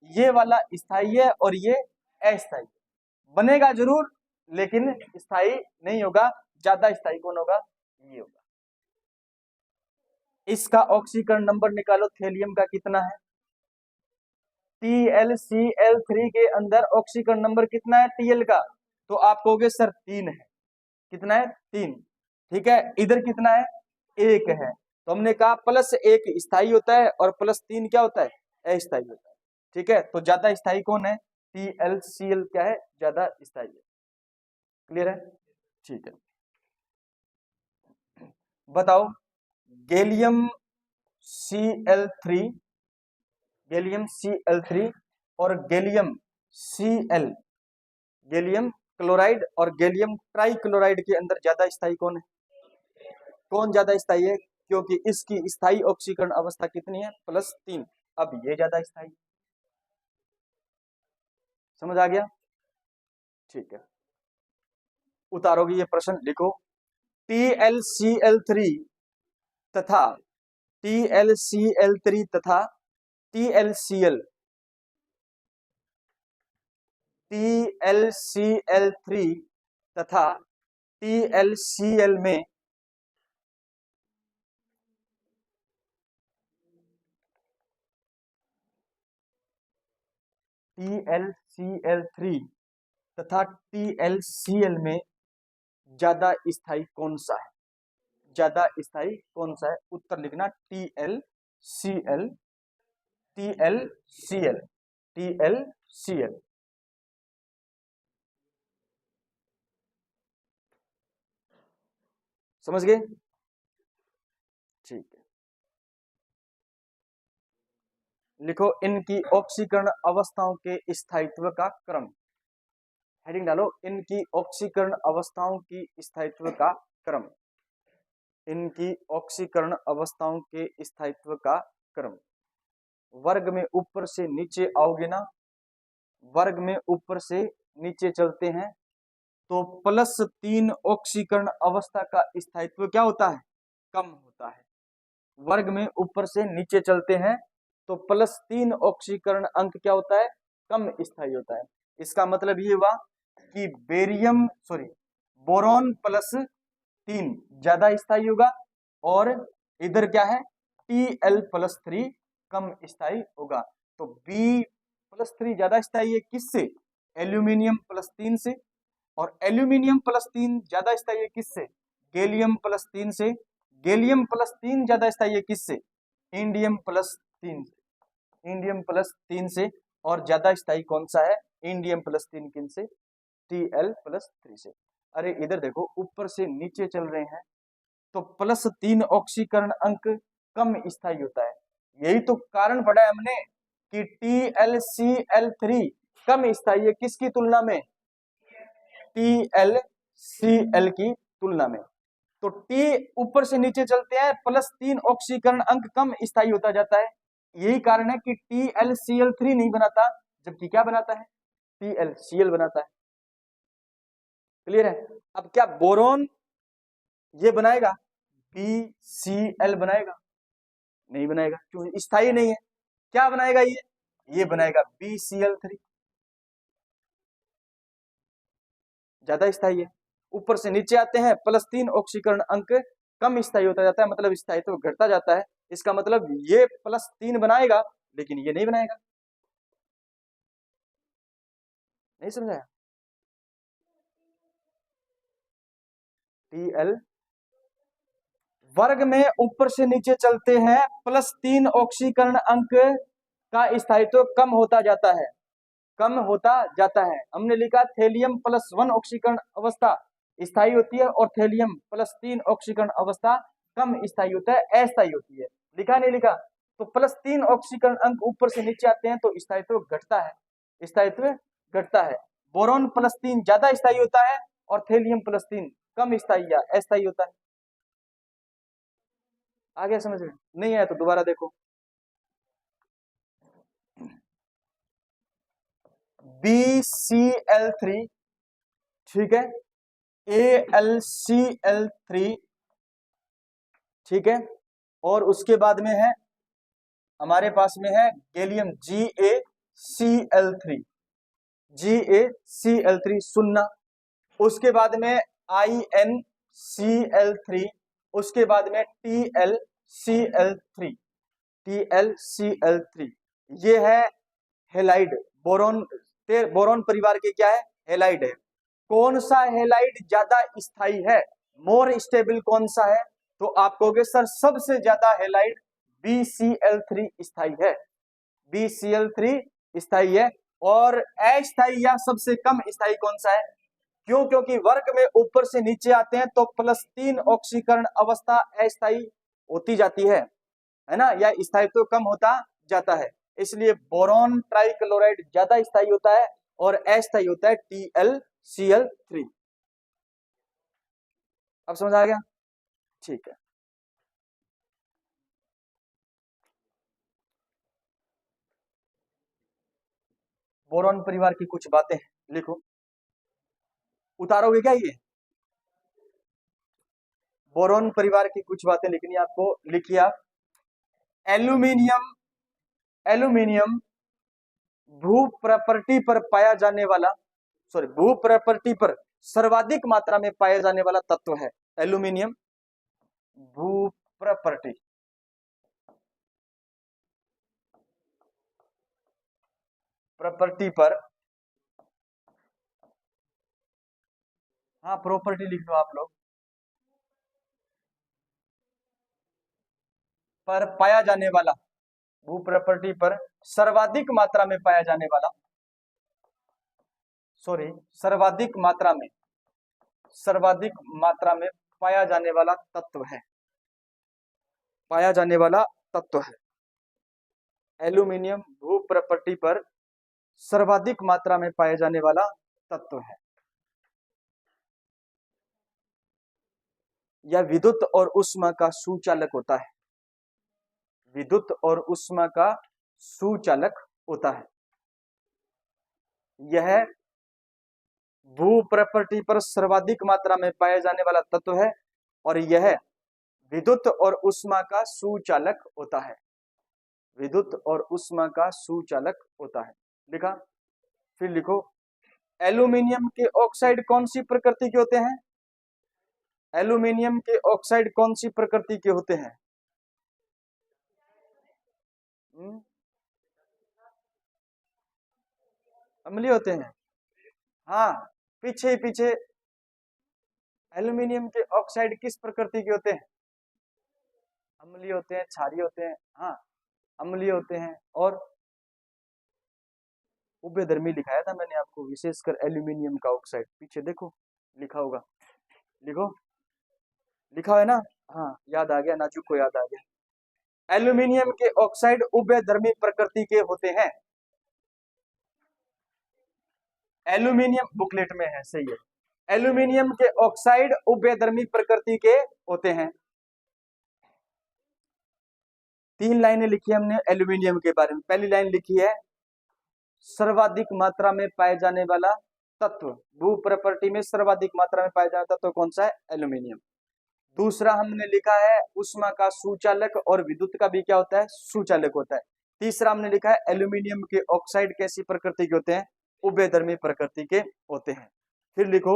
ये वाला स्थायी है और ये अस्थायी। बनेगा जरूर लेकिन स्थायी नहीं होगा। ज्यादा स्थायी कौन होगा? ये होगा। इसका ऑक्सीकरण नंबर निकालो, थेलियम का कितना है? TlCl3 के अंदर ऑक्सीकरण नंबर कितना है Tl का? तो आप कहोगे सर 3 है। कितना है? 3। ठीक है, इधर कितना है? 1 है। तो हमने कहा +1 स्थायी होता है और +3 क्या होता है? अस्थायी होता है। ठीक है, तो ज्यादा स्थायी कौन है? TlCl क्या है? ज्यादा स्थायी है। क्लियर है? ठीक है, बताओ गैलियम Cl3, गैलियम Cl3 और गैलियम Cl, गैलियम क्लोराइड और गैलियम ट्राइक्लोराइड के अंदर ज्यादा स्थायी कौन है? कौन ज्यादा स्थायी है? क्योंकि इसकी स्थायी ऑक्सीकरण अवस्था कितनी है? +3। अब ये ज्यादा स्थायी। समझ आ गया? ठीक है, उतारोगे ये प्रश्न, लिखो TlCl3 तथा TlCl3 तथा TlCl, TlCl3 तथा TlCl में TlCl3 तथा TlCl में ज्यादा स्थायी कौन सा है? ज्यादा स्थायी कौन सा है? उत्तर लिखना TlCl, TlCl, TlCl। समझ गए? ठीक है, लिखो इनकी ऑक्सीकरण अवस्थाओं के स्थायित्व का क्रम। हेडिंग डालो, इनकी ऑक्सीकरण अवस्थाओं की स्थायित्व का क्रम, इनकी ऑक्सीकरण अवस्थाओं के स्थायित्व का क्रम। वर्ग में ऊपर से नीचे आओगे ना, वर्ग में ऊपर से नीचे चलते हैं तो +3 ऑक्सीकरण अवस्था का स्थायित्व क्या होता है? कम होता है। वर्ग में ऊपर से नीचे चलते हैं तो +3 ऑक्सीकरण अंक क्या होता है? कम स्थायी होता है। इसका मतलब ये हुआ कि बोरॉन +3 ज्यादा स्थायी होगा, और इधर क्या है? Tl+3 कम स्थायी होगा। तो B+3 ज्यादा स्थायी है किससे? एल्यूमिनियम +3 से। और एल्यूमिनियम +3 ज्यादा स्थायी है किससे? गैलियम +3 से। गैलियम +3 ज्यादा स्थायी है किससे? इंडियम +3 से। इंडियम +3 से। और ज्यादा स्थायी कौन सा है? इंडियम +3 किन से? Tl+3 से। अरे इधर देखो, ऊपर से नीचे चल रहे हैं तो +3 ऑक्सीकरण अंक कम स्थायी होता है। यही तो कारण पढ़ा है हमने कि TlCl3 कम स्थायी है किसकी तुलना में? TlCl की तुलना में। तो T ऊपर से नीचे चलते हैं, +3 ऑक्सीकरण अंक कम स्थायी होता जाता है। यही कारण है कि TlCl3 नहीं बनाता, जबकि क्या बनाता है? TlCl बनाता है। क्लियर है? अब क्या बोरोन ये बनाएगा? BCl बनाएगा? नहीं बनाएगा, क्यों? स्थायी नहीं है। क्या बनाएगा ये बनाएगा BCl3, ज्यादा स्थायी है। ऊपर से नीचे आते हैं, +3 ऑक्सीकरण अंक कम स्थायी होता जाता है, मतलब स्थायित्व तो घटता जाता है। इसका मतलब ये +3 बनाएगा लेकिन ये नहीं बनाएगा। नहीं समझाया? Tl वर्ग में ऊपर से नीचे चलते हैं, +3 ऑक्सीकरण अंक का स्थायित्व कम होता जाता है, कम होता जाता है। हमने लिखा थेलियम +1 ऑक्सीकरण अवस्था स्थायी होती है और थेलियम +3 ऑक्सीकरण अवस्था कम स्थायी होता है, अस्थायी होती है। लिखा नहीं लिखा? तो +3 ऑक्सीकरण अंक ऊपर से नीचे आते हैं तो स्थायित्व घटता है, स्थायित्व घटता है। बोरॉन +3 ज्यादा स्थायी होता है और थेलियम +3 कम स्थायी या अस्थायी होता है। आ गया समझ में? नहीं आया तो दोबारा देखो। BCl3, ठीक है, AlCl3, ठीक है, और उसके बाद में है हमारे पास में है गैलियम GaCl3, GaCl3 सुनना। उसके बाद में InCl3, उसके बाद में TlCl3, TlCl3। ये है हेलाइड। बोरोन बोरोन परिवार के क्या है? हेलाइड है। कौन सा हेलाइड ज्यादा स्थायी है, मोर स्टेबल कौन सा है? तो आप कहोगे सर सबसे ज्यादा हेलाइड BCl3 स्थायी है, BCl3 स्थायी है। और अस्थायी या सबसे कम स्थायी कौन सा है? क्यों? क्योंकि वर्ग में ऊपर से नीचे आते हैं तो +3 ऑक्सीकरण अवस्था अस्थायी होती जाती है ना, या स्थायित्व कम होता जाता है। इसलिए बोरॉन ट्राइक्लोराइड ज्यादा स्थायी होता है और अस्थायी होता है TlCl3। अब समझ आ गया? ठीक है। बोरॉन परिवार की कुछ बातें लिखो, उतारोगे क्या ये? बोरॉन परिवार की कुछ बातें लिखनी है आपको, लिखिए आप। एल्यूमिनियम, एल्यूमिनियम भू प्रॉपर्टी पर पाया जाने वाला, सॉरी, भू प्रॉपर्टी पर सर्वाधिक मात्रा में पाया जाने वाला तत्व है एल्यूमिनियम। भू प्रॉपर्टी, प्रॉपर्टी पर, हाँ प्रॉपर्टी लिख लो आप लोग, पर पाया जाने वाला, भू प्रॉपर्टी पर सर्वाधिक मात्रा में पाया जाने वाला, सॉरी, सर्वाधिक मात्रा में, सर्वाधिक मात्रा में पाया जाने वाला तत्व है, पाया जाने वाला तत्व है। एल्यूमिनियम भू प्रॉपर्टी पर सर्वाधिक मात्रा में पाया जाने वाला तत्व है। यह विद्युत और ऊष्मा का सुचालक होता है, विद्युत और ऊष्मा का सुचालक होता है। यह भू प्रॉपर्टी पर सर्वाधिक मात्रा में पाया जाने वाला तत्व है और यह विद्युत और ऊष्मा का सुचालक होता है, विद्युत और ऊष्मा का सुचालक होता है। लिखा? फिर लिखो, एल्यूमिनियम के ऑक्साइड कौन सी प्रकृति के होते हैं? एल्यूमिनियम के ऑक्साइड कौन सी प्रकृति के होते हैं? अम्लीय होते हैं। हाँ, पीछे पीछे एल्यूमिनियम के ऑक्साइड किस प्रकृति के होते हैं? अम्लीय होते हैं, क्षारीय होते हैं। हाँ, अम्लीय होते हैं और उभयधर्मी लिखाया था मैंने आपको, विशेषकर एल्यूमिनियम का ऑक्साइड। पीछे देखो लिखा होगा, लिखो, लिखा है ना। हाँ, याद आ गया, नाजू को याद आ गया। एल्यूमिनियम के ऑक्साइड उभयधर्मी प्रकृति के होते हैं। एल्यूमिनियम बुकलेट में है, सही है। एल्यूमिनियम के ऑक्साइड उभयधर्मी प्रकृति के होते हैं। 3 लाइनें लिखी हमने एल्यूमिनियम के बारे में। पहली लाइन लिखी है सर्वाधिक मात्रा में पाए जाने वाला तत्व, भू प्रॉपर्टी में सर्वाधिक मात्रा में पाया जाता तत्व कौन सा है? एल्यूमिनियम। दूसरा हमने लिखा है उष्मा का सुचालक और विद्युत का भी क्या होता है? सुचालक होता है। तीसरा हमने लिखा है एल्यूमिनियम के ऑक्साइड कैसी प्रकृति के होते हैं? उभयधर्मी प्रकृति के होते हैं। फिर लिखो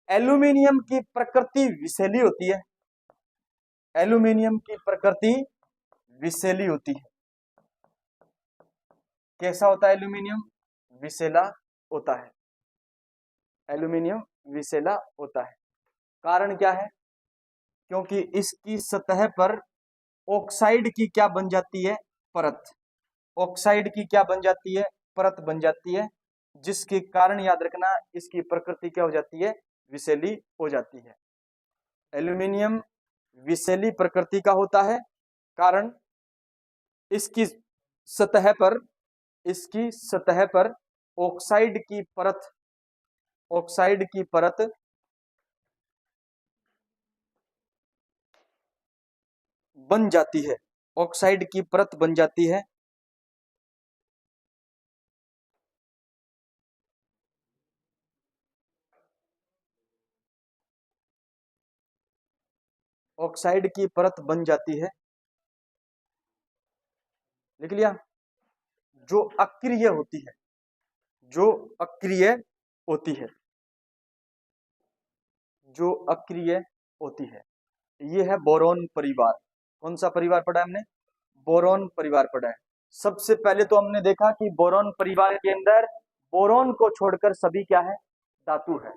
एल्यूमिनियम की प्रकृति विषैली होती है। एल्यूमिनियम की प्रकृति विषैली होती है। कैसा होता है एल्यूमिनियम? विषैला होता है। एल्यूमिनियम विषैला होता है। कारण क्या है? क्योंकि इसकी सतह पर ऑक्साइड की क्या बन जाती है? परत। ऑक्साइड की क्या बन जाती है? परत बन जाती है, जिसके कारण याद रखना इसकी प्रकृति क्या हो जाती है? विषैली हो जाती है। एल्यूमिनियम विषैली प्रकृति का होता है, कारण इसकी सतह पर ऑक्साइड की परत बन जाती है। ऑक्साइड की परत बन जाती है। ऑक्साइड की परत बन जाती है। लिख लिया? जो अक्रिय होती है, जो अक्रिय होती है, जो अक्रिय होती है। ये है बोरॉन परिवार। कौन सा परिवार पढ़ा है हमने? बोरॉन परिवार पढ़ा है। सबसे पहले तो हमने देखा कि बोरॉन परिवार के अंदर बोरॉन को छोड़कर सभी क्या है? धातु है।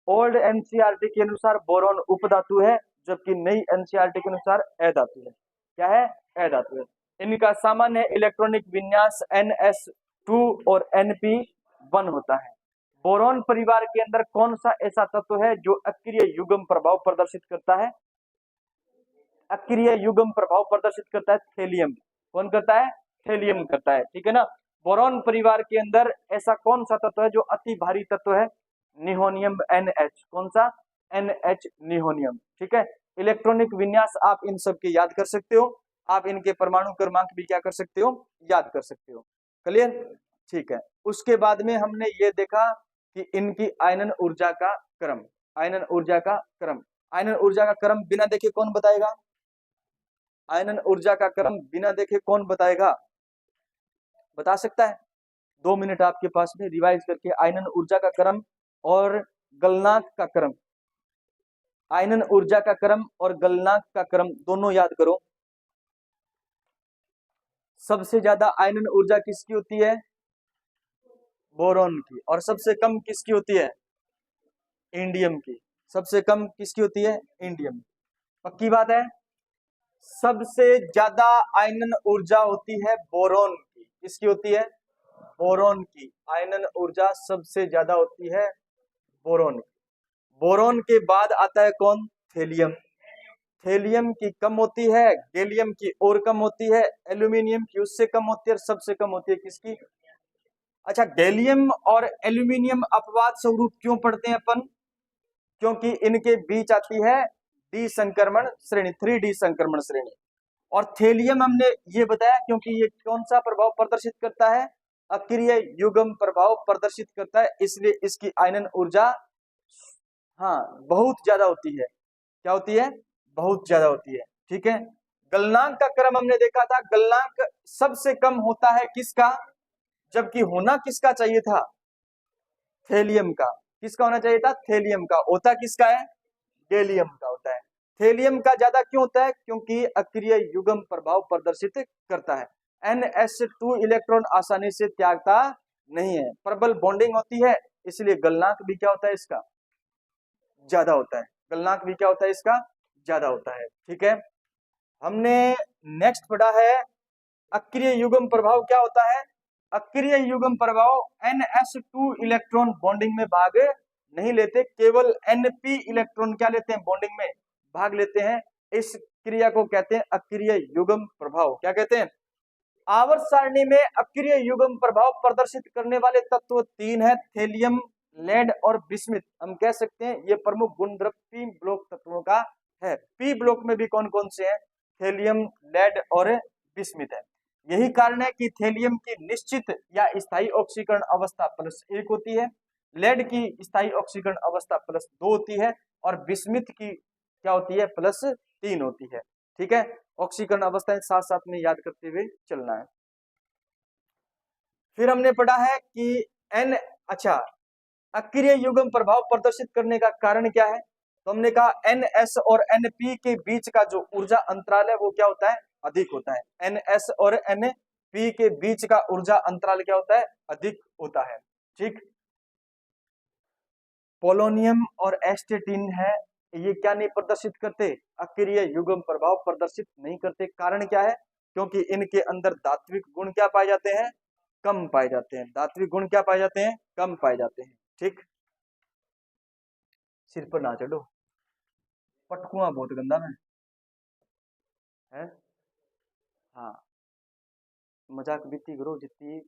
ओल्ड एनसीईआरटी के अनुसार बोरॉन उपधातु है, जबकि नई एनसीईआरटी के अनुसार अधातु है। क्या है? अधातु है। इनका सामान्य इलेक्ट्रॉनिक विन्यास NS2 और NP1 होता है। बोरॉन परिवार के अंदर कौन सा ऐसा तत्व है जो अक्रिय युग्म प्रभाव प्रदर्शित करता है? अक्रिय युग्म प्रभाव प्रदर्शित करता है थेलियम। कौन करता है? थेलियम करता है। ठीक है ना। बोरॉन परिवार के अंदर ऐसा कौन सा तत्व है जो अति भारी तत्व है? निहोनियम NH। कौन सा? NH, निहोनियम। ठीक है। इलेक्ट्रॉनिक विन्यास आप इन सब के याद कर सकते हो। आप इनके परमाणु क्रमांक भी क्या कर सकते हो? याद कर सकते हो। क्लियर? ठीक है। उसके बाद में हमने ये देखा कि इनकी आयनन ऊर्जा का क्रम। आयनन ऊर्जा का क्रम, आयनन ऊर्जा का क्रम बिना देखे कौन बताएगा? आयनन ऊर्जा का क्रम बिना देखे कौन बताएगा? बता सकता है? 2 मिनट आपके पास में रिवाइज करके आयनन ऊर्जा का क्रम और गलनांक का क्रम, आयनन ऊर्जा का क्रम और गलनांक का क्रम दोनों याद करो। सबसे ज्यादा आयनन ऊर्जा किसकी होती है? बोरॉन की। और सबसे कम किसकी होती है? इंडियम की। सबसे कम किसकी होती है? इंडियम। पक्की बात है? सबसे ज्यादा आयनन ऊर्जा होती है बोरॉन की। किसकी होती है? बोरॉन की। आयनन ऊर्जा सबसे ज्यादा होती है बोरॉन की। बोरॉन के बाद आता है कौन? थेलियम। थेलियम की कम होती है, गैलियम की और कम होती है, एल्यूमिनियम की उससे कम होती है, और सबसे कम होती है किसकी? अच्छा, गैलियम और एल्यूमिनियम अपवाद स्वरूप क्यों पढ़ते हैं अपन? क्योंकि इनके बीच आती है डी संक्रमण श्रेणी, 3D संक्रमण श्रेणी। और थेलियम हमने ये बताया क्योंकि ये कौन सा प्रभाव प्रदर्शित करता है? अक्रिय युग्म प्रभाव प्रदर्शित करता है, इसलिए इसकी आयनन ऊर्जा हाँ बहुत ज्यादा होती है। क्या होती है? बहुत ज्यादा होती है। ठीक है। गलनांक का क्रम हमने देखा था, गलनांक सबसे कम होता है किसका? जबकि होना किसका चाहिए था? थेलियम का। किसका होना चाहिए था? थेलियम का। होता किसका है? गैलियम का होता है। थेलियम का ज्यादा क्यों होता है? क्योंकि अक्रिय युग्म प्रभाव प्रदर्शित करता है। NS2 इलेक्ट्रॉन आसानी से त्यागता नहीं है, प्रबल बॉन्डिंग होती है, इसलिए गलनांक भी क्या होता है इसका, ज्यादा होता है। गलनांक भी क्या होता है इसका, ज्यादा होता है। ठीक है, हमने नेक्स्ट पढ़ा है अक्रिय युग्म प्रभाव क्या होता है। अक्रिय युग्म प्रभाव NS2 इलेक्ट्रॉन बॉन्डिंग में भाग नहीं लेते, केवल Np इलेक्ट्रॉन क्या लेते हैं, बॉन्डिंग में भाग लेते हैं। इस क्रिया को कहते हैं अक्रिय युग्म प्रभाव। क्या कहते हैं, आवर्त सारणी में अक्रिय युग्म प्रभाव प्रदर्शित करने वाले तत्व तीन है, थेलियम, लेड और बिस्मिथ। हम कह सकते हैं ये प्रमुख गुणद्रव्य पी ब्लॉक तत्वों का है। पी ब्लॉक में भी कौन कौन से हैं, थेलियम, लेड और बिस्मिथ है। यही कारण है कि थेलियम की निश्चित या स्थायी ऑक्सीकरण अवस्था +1 होती है, लेड की स्थायी ऑक्सीकरण अवस्था +2 होती है और बिस्मिथ की क्या होती है, +3 होती है। ठीक है, ऑक्सीकरण अवस्थाएं साथ साथ में याद करते हुए चलना है। फिर हमने पढ़ा है कि एन अच्छा अक्रिय युग्म प्रभाव प्रदर्शित करने का कारण क्या है, तो हमने कहा NS और NP के बीच का जो ऊर्जा अंतराल है वो क्या होता है, अधिक होता है। NS और NP के बीच का ऊर्जा अंतराल क्या होता है, अधिक होता है। ठीक, पोलोनियम और एस्टेटिन है, ये क्या नहीं प्रदर्शित करते, अक्रिय युग्म प्रभाव प्रदर्शित नहीं करते। कारण क्या है, क्योंकि इनके अंदर धात्विक गुण क्या पाए जाते हैं, कम पाए जाते हैं। धात्विक गुण क्या पाए जाते हैं, कम पाए जाते हैं। ठीक, सिर पर ना चढ़ो, पटकुआ बहुत गंदा है। हाँ, मजाक बीती करो जितनी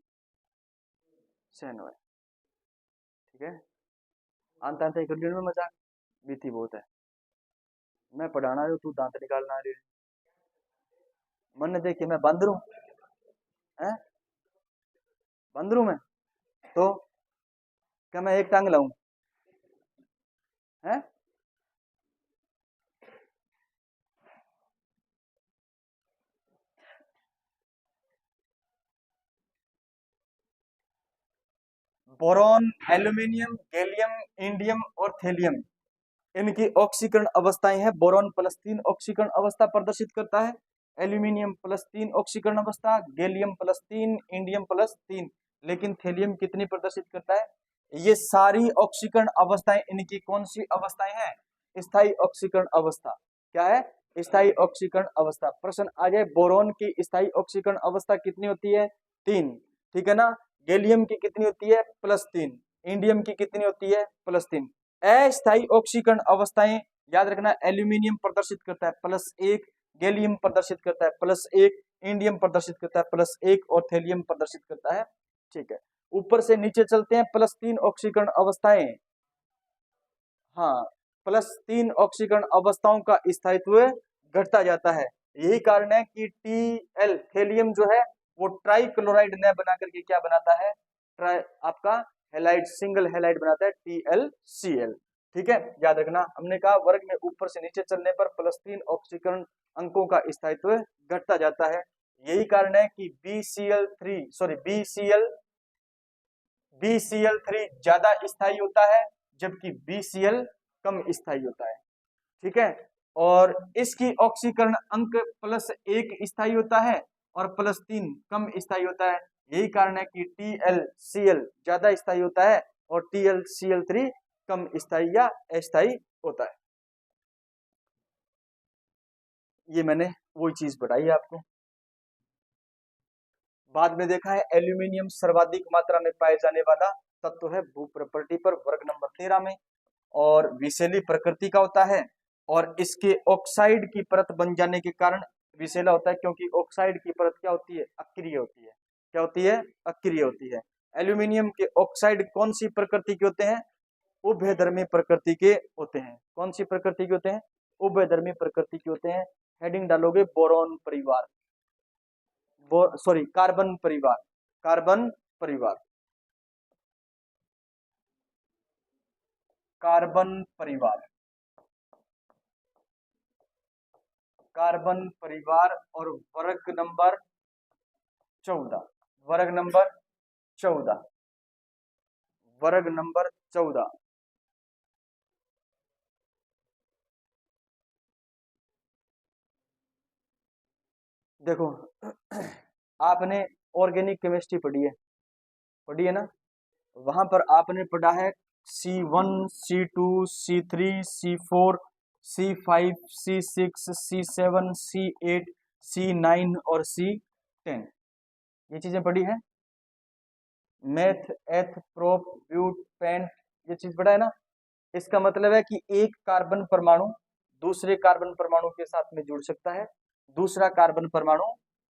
सहन हो। ठीक है, आंता आंता कर में मजाक बीती बहुत है। मैं पढ़ाना रही, तू दांत निकालना रही, मन देखे मैं बंदर हूं, है बंदर हूं मैं, तो क्या मैं एक टांग लाऊं, है बोरॉन, एल्यूमिनियम, गैलियम, इंडियम और थेलियम, इनकी ऑक्सीकरण अवस्थाएं हैं। बोरॉन +3 ऑक्सीकरण अवस्था प्रदर्शित करता है, एल्यूमिनियम +3 ऑक्सीकरण अवस्था, गैलियम +3, इंडियम +3, लेकिन थेलियम कितनी प्रदर्शित करता है, ये सारी ऑक्सीकरण अवस्थाएं इनकी कौन सी अवस्थाएं हैं, स्थायी ऑक्सीकरण अवस्था। क्या है, स्थायी ऑक्सीकरण अवस्था। प्रश्न आ जाए बोरॉन की स्थायी ऑक्सीकरण अवस्था कितनी होती है, 3। ठीक है ना, गैलियम की कितनी होती है, +3, इंडियम की कितनी होती है, +3। अस्थायी ऑक्सीकरण अवस्थाएं याद रखना, एल्यूमिनियम प्रदर्शित करता है +1, गैलियम प्रदर्शित करता है +1, इंडियम प्रदर्शित करता है +1 और थेलियम प्रदर्शित करता है। ठीक है, ऊपर से नीचे चलते हैं। +3 ऑक्सीकरण अवस्थाएं, हाँ, +3 ऑक्सीकरण अवस्थाओं का स्थायित्व घटता जाता है। यही कारण है कि Tl थेलियम जो है वो ट्राइक्लोराइड न बना करके क्या बनाता है, ट्राई आपका हेलाइड, सिंगल हेलाइड बनाता है, TlCl। ठीक है, याद रखना, हमने कहा वर्ग में ऊपर से नीचे चलने पर +3 ऑक्सीकरण अंकों का स्थायित्व घटता जाता है। यही कारण है कि BCl3 ज्यादा स्थायी होता है, जबकि BCl कम स्थायी होता है। ठीक है, और इसकी ऑक्सीकरण अंक +1 स्थायी होता है और +3 कम स्थायी होता है। यही कारण है कि TlCl ज्यादा स्थायी होता है और TlCl3 कम स्थायी या अस्थायी होता है। ये मैंने वही चीज बताई आपको। बाद में देखा है एल्यूमिनियम सर्वाधिक मात्रा में पाए जाने वाला तत्व है भू प्रॉपर्टी पर, वर्ग नंबर 13 में, और विषैली प्रकृति का होता है और इसके ऑक्साइड की परत बन जाने के कारण विषैला होता है, क्योंकि ऑक्साइड की परत क्या होती है, अक्रिय होती है। क्या होती है, अक्रिय होती है। एल्यूमिनियम के ऑक्साइड कौन सी प्रकृति के होते हैं, उभयधर्मी प्रकृति के होते हैं। कौन सी प्रकृति के होते हैं, उभयधर्मी प्रकृति के होते हैं। हेडिंग डालोगे बोरॉन परिवार, सॉरी कार्बन परिवार, कार्बन परिवार, कार्बन परिवार, कार्बन परिवार और वर्ग नंबर 14, वर्ग नंबर 14, वर्ग नंबर 14। देखो आपने ऑर्गेनिक केमिस्ट्री पढ़ी है, पढ़ी है ना। वहां पर आपने पढ़ा है C1, C2, C3, C4, C5, C6, C7, C8, C9 और C10, ये चीजें पढ़ी है। मेथ, एथ, प्रोप, ब्यूट, पेंट, ये चीज पढ़ा है ना। इसका मतलब है कि एक कार्बन परमाणु दूसरे कार्बन परमाणु के साथ में जुड़ सकता है, दूसरा कार्बन परमाणु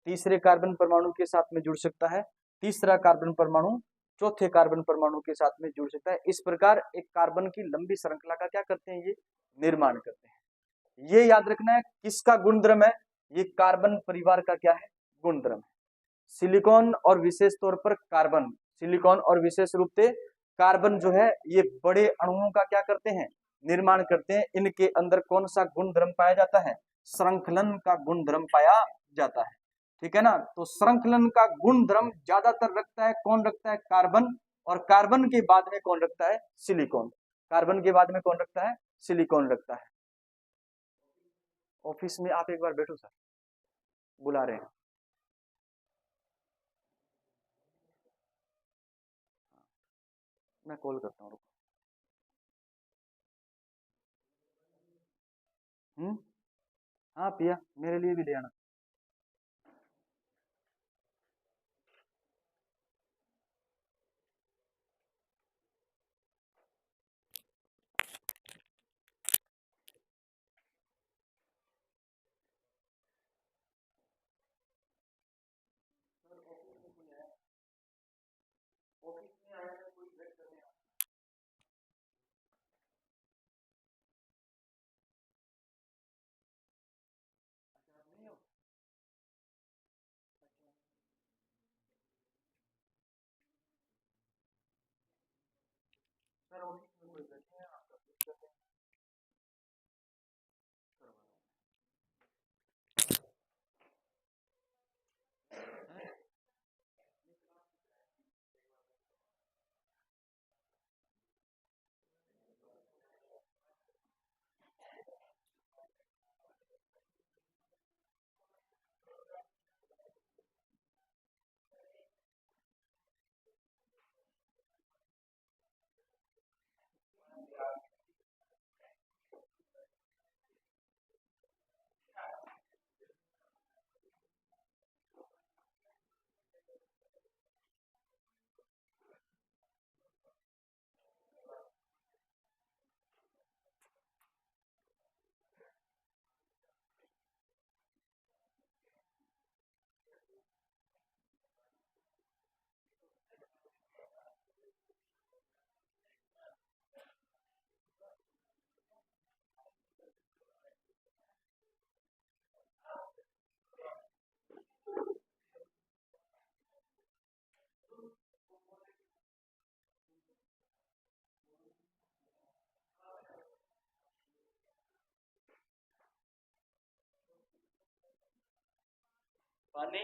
तीसरे कार्बन परमाणु के साथ में जुड़ सकता है, तीसरा कार्बन परमाणु चौथे कार्बन परमाणु के साथ में जुड़ सकता है। इस प्रकार एक कार्बन की लंबी श्रृंखला का क्या करते हैं, ये निर्माण करते हैं। ये याद रखना है किसका गुणधर्म है, ये कार्बन परिवार का क्या है, गुणधर्म है। सिलिकॉन और विशेष तौर पर कार्बन, सिलिकॉन और विशेष रूप से कार्बन जो है ये बड़े अणुओं का क्या करते हैं, निर्माण करते हैं। इनके अंदर कौन सा गुणधर्म पाया जाता है, श्रृंखलन का गुणधर्म पाया जाता है। ठीक है ना। तो श्रृंखलन का गुणधर्म ज्यादातर रखता है कौन, रखता है कार्बन, और कार्बन के बाद में कौन रखता है, सिलिकॉन। कार्बन के बाद में कौन रखता है, सिलिकॉन रखता है। ऑफिस में आप एक बार बैठो सर, बुला रहे हैं। मैं कॉल करता हूँ। हाँ पिया, मेरे लिए भी ले आना। पानी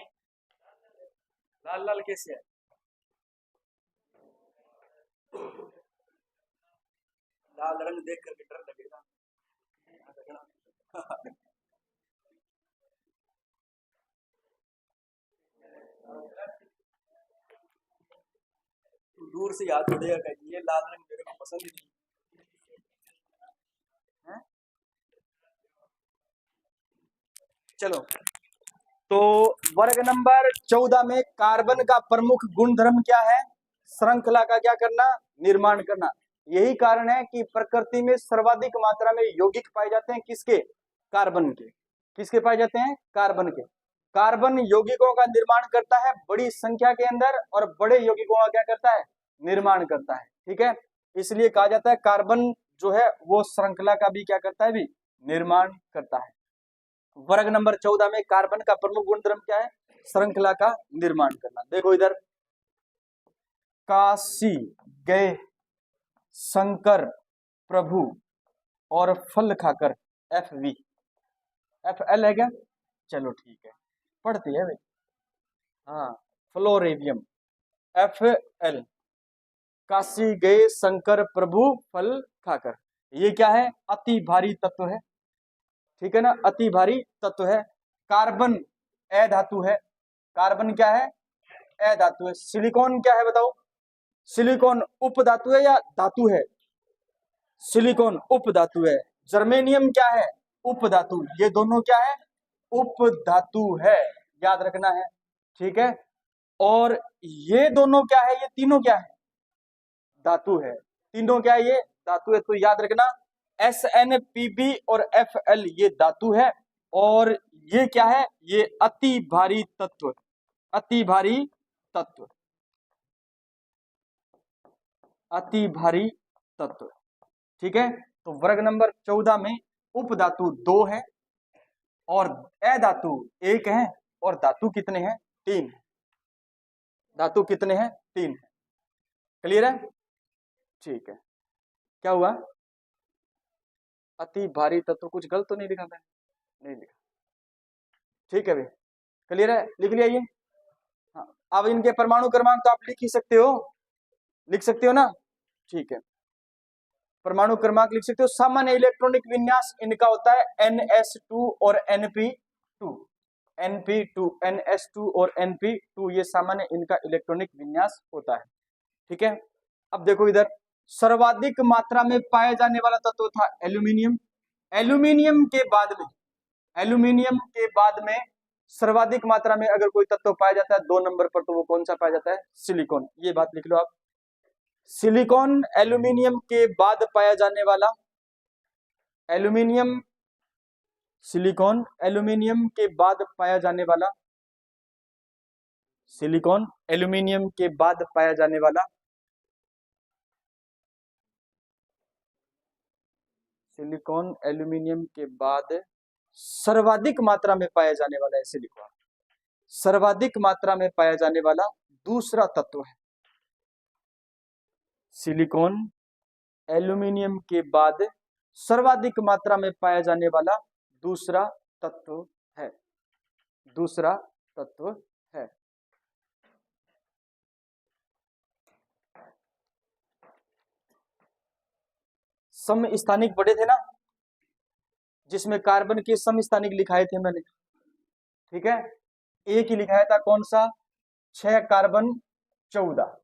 लाल लाल कैसे है, लाल रंग देख करके डर लगेगा। दूर से याद उड़ेगा कहीं, ये लाल रंग मेरे को पसंद ही नहीं है। चलो, तो वर्ग नंबर 14 में कार्बन का प्रमुख गुणधर्म क्या है, श्रृंखला का क्या करना, निर्माण करना। यही कारण है कि प्रकृति में सर्वाधिक मात्रा में यौगिक पाए जाते हैं किसके, कार्बन के। किसके पाए जाते हैं, कार्बन के। कार्बन यौगिकों का निर्माण करता है बड़ी संख्या के अंदर, और बड़े यौगिकों का क्या करता है, निर्माण करता है। ठीक है, इसलिए कहा जाता है कार्बन जो है वो श्रृंखला का भी क्या करता है, भी निर्माण करता है। वर्ग नंबर 14 में कार्बन का प्रमुख गुणधर्म क्या है, श्रृंखला का निर्माण करना। देखो इधर, काशी गए शंकर प्रभु और फल खाकर, FV, FL है क्या, चलो ठीक है, पढ़ते हैं भाई। हाँ, फ्लोरेवियम, FL, काशी गए शंकर प्रभु फल खाकर। ये क्या है, अति भारी तत्व है। ठीक है ना, अति भारी तत्व है। कार्बन अधातु है, कार्बन क्या है, अधातु है। सिलिकॉन क्या है बताओ, सिलिकॉन उप धातु है या धातु है? सिलिकॉन उप धातु है। जर्मेनियम क्या है? उप धातु। ये दोनों क्या है? उप धातु है, याद रखना है, ठीक है। और ये दोनों क्या है? ये तीनों क्या है? धातु है। तीनों क्या है? ये धातु है। तो याद रखना SnPb और Fl ये धातु है, और ये क्या है? ये अति भारी तत्व, अति भारी तत्व, अति भारी तत्व, ठीक है। तो वर्ग नंबर 14 में उप धातु 2 है और अधातु 1 है, और धातु कितने हैं? 3। धातु कितने हैं? 3 है। क्लियर है? ठीक है। क्या हुआ? अति भारी तत्व, कुछ गलत तो नहीं लिखा मैंने? नहीं लिखा, ठीक है भाई। क्लियर है? लिख लिया ये। हाँ, अब इनके परमाणु क्रमांक तो आप लिख ही सकते हो, लिख सकते हो ना, ठीक है। परमाणु क्रमांक लिख सकते हो। सामान्य इलेक्ट्रॉनिक विन्यास इनका होता है NS2 और NP2, NP2, NS2 और NP2, ये सामान्य इनका इलेक्ट्रॉनिक विन्यास होता है, ठीक है। अब देखो इधर, सर्वाधिक मात्रा में पाया जाने वाला तत्व था एल्यूमिनियम। एल्यूमिनियम के बाद में, एल्यूमिनियम के बाद में सर्वाधिक मात्रा में अगर कोई तत्व पाया जाता है 2 नंबर पर, तो वो कौन सा पाया जाता है? सिलिकॉन। ये बात लिख लो आप। सिलिकॉन एल्यूमिनियम के बाद पाया जाने वाला, एल्यूमिनियम, सिलिकॉन एल्यूमिनियम के बाद पाया जाने वाला, सिलिकॉन एल्यूमिनियम के बाद पाया जाने वाला, सिलिकॉन एल्यूमिनियम के बाद सर्वाधिक मात्रा में पाया जाने वाला है सिलिकॉन, सर्वाधिक मात्रा में पाया जाने वाला दूसरा तत्व है। सिलिकॉन एल्यूमिनियम के बाद सर्वाधिक मात्रा में पाया जाने वाला दूसरा तत्व है, दूसरा तत्व है। समस्थानिक पढ़े थे ना, जिसमें कार्बन के समस्थानिक लिखाए थे मैंने, ठीक है। एक ही लिखाया था, कौन सा? 6 कार्बन 14,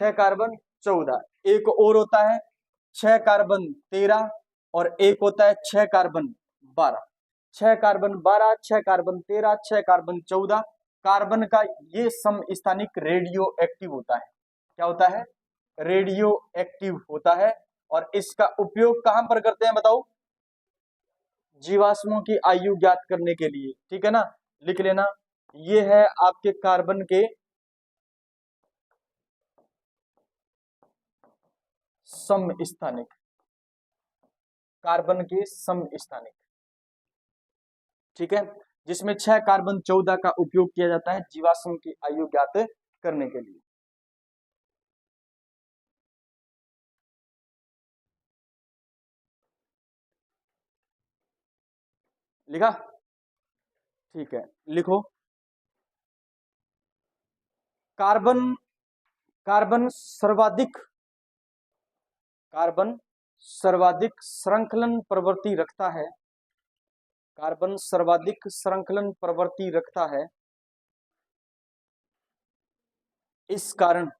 6 कार्बन 14। एक और होता है 6 कार्बन 13, और एक होता है 6 carbon 12। 6 carbon 12, 6 carbon 13, 6 carbon 14। Carbon का ये समस्थानिक रेडियो एक्टिव होता है। क्या होता है? रेडियो एक्टिव होता है। और इसका उपयोग कहां पर करते हैं बताओ? जीवाश्मों की आयु ज्ञात करने के लिए, ठीक है ना। लिख लेना, ये है आपके कार्बन के समस्थानिक, कार्बन के समस्थानिक, ठीक है, जिसमें 6 कार्बन 14 का उपयोग किया जाता है जीवाश्म की आयु ज्ञात करने के लिए। लिखा? ठीक है, लिखो। कार्बन, कार्बन सर्वाधिक, कार्बन सर्वाधिक श्रृंखलन प्रवृत्ति रखता है, कार्बन सर्वाधिक श्रृंखलन प्रवृत्ति रखता है। इस कारण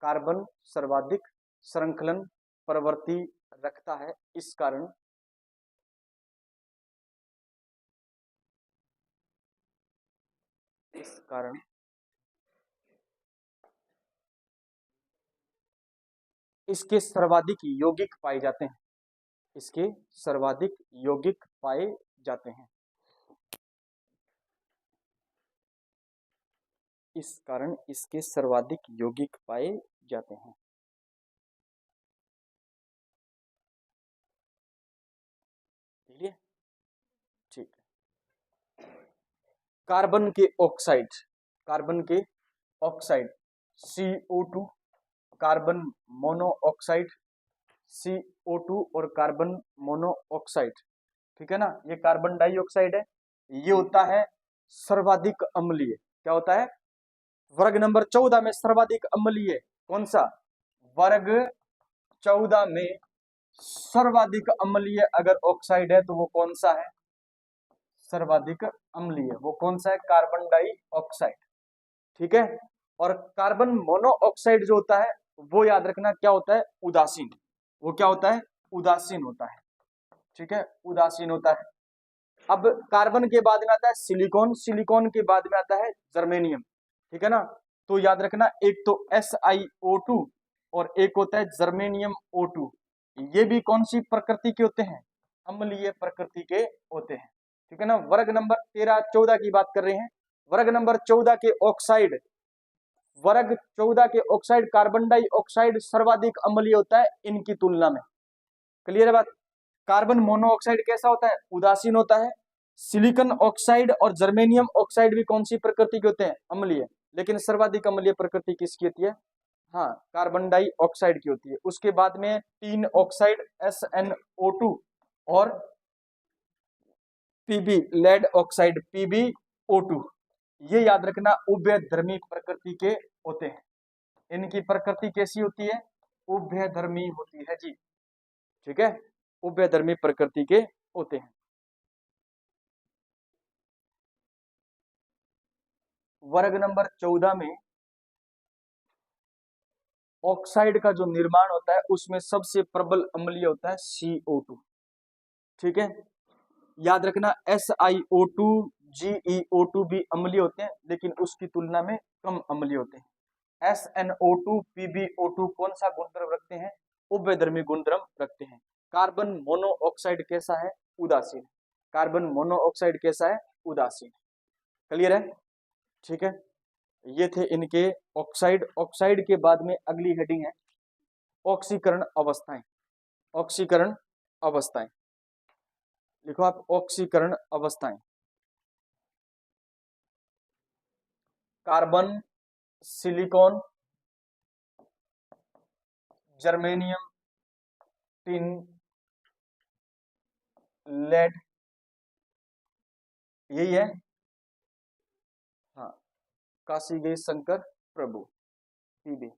कार्बन सर्वाधिक श्रृंखलन प्रवृत्ति रखता है, इस कारण इस कारण इसके सर्वाधिक यौगिक पाए जाते हैं, इसके सर्वाधिक यौगिक पाए जाते हैं, इस कारण इसके सर्वाधिक यौगिक पाए जाते हैं। ठीक है, ठीक है। कार्बन के ऑक्साइड, कार्बन के oxide CO2, carbon monoxide CO2 और कार्बन मोनोऑक्साइड, ठीक है ना। ये कार्बन डाइऑक्साइड है, ये होता है सर्वाधिक अम्लीय। क्या होता है? वर्ग नंबर 14 में सर्वाधिक अम्लीय कौन सा? वर्ग 14 में सर्वाधिक अम्लीय अगर ऑक्साइड है तो वो कौन सा है? सर्वाधिक अम्लीय वो कौन सा है? कार्बन डाइऑक्साइड, ठीक है। और कार्बन मोनोऑक्साइड जो होता है वो याद रखना क्या होता है, उदासीन। वो क्या होता है, उदासीन होता है। ठीक है, उदासीन होता है। अब कार्बन के बाद में आता है सिलिकॉन, सिलिकॉन के बाद में आता है जर्मेनियम। ठीक है ना, तो याद रखना एक तो SiO2 और एक होता है जर्मेनियम O2। ये भी कौन सी प्रकृति के होते हैं, अम्लीय प्रकृति के होते हैं। ठीक है ना, वर्ग नंबर 13 14 की बात कर रहे हैं। वर्ग नंबर 14 के ऑक्साइड, वर्ग 14 के ऑक्साइड, कार्बन डाइऑक्साइड सर्वाधिक अम्लीय होता है इनकी तुलना में। क्लियर है बात। कार्बन मोनोऑक्साइड कैसा होता है, उदासीन होता है। सिलिकॉन ऑक्साइड और जर्मेनियम ऑक्साइड भी कौन सी प्रकृति के होते हैं, अम्लीय। लेकिन सर्वाधिक अम्लीय प्रकृति किसकी होती है, हाँ, कार्बन डाइऑक्साइड की होती है। उसके बाद में टीन ऑक्साइड SnO2 और पीबी लेड ऑक्साइड PbO2, ये याद रखना उभयधर्मी प्रकृति के होते हैं। इनकी प्रकृति कैसी होती है, उभयधर्मी होती है जी। ठीक है, उभयधर्मी प्रकृति के होते हैं। वर्ग नंबर 14 में ऑक्साइड का जो निर्माण होता है उसमें सबसे प्रबल अम्लीय होता है CO2। ठीक है, याद रखना SiO2 GeO2 भी अम्लीय होते हैं लेकिन उसकी तुलना में कम अम्लीय होते हैं। SnO2 PbO2 कौन सा गुणधर्म रखते हैं, उभयधर्मी गुणधर्म रखते हैं। कार्बन मोनोऑक्साइड कैसा है, उदासीन। कार्बन मोनोऑक्साइड कैसा है, उदासीन। क्लियर है। ठीक है, ये थे इनके ऑक्साइड। ऑक्साइड के बाद में अगली हेडिंग है ऑक्सीकरण अवस्थाएं। ऑक्सीकरण अवस्थाएं लिखो आप, ऑक्सीकरण अवस्थाएं। Carbon, silicon, germanium, tin, lead, यही है। हाँ, काशी गए शंकर प्रभु, पीबी।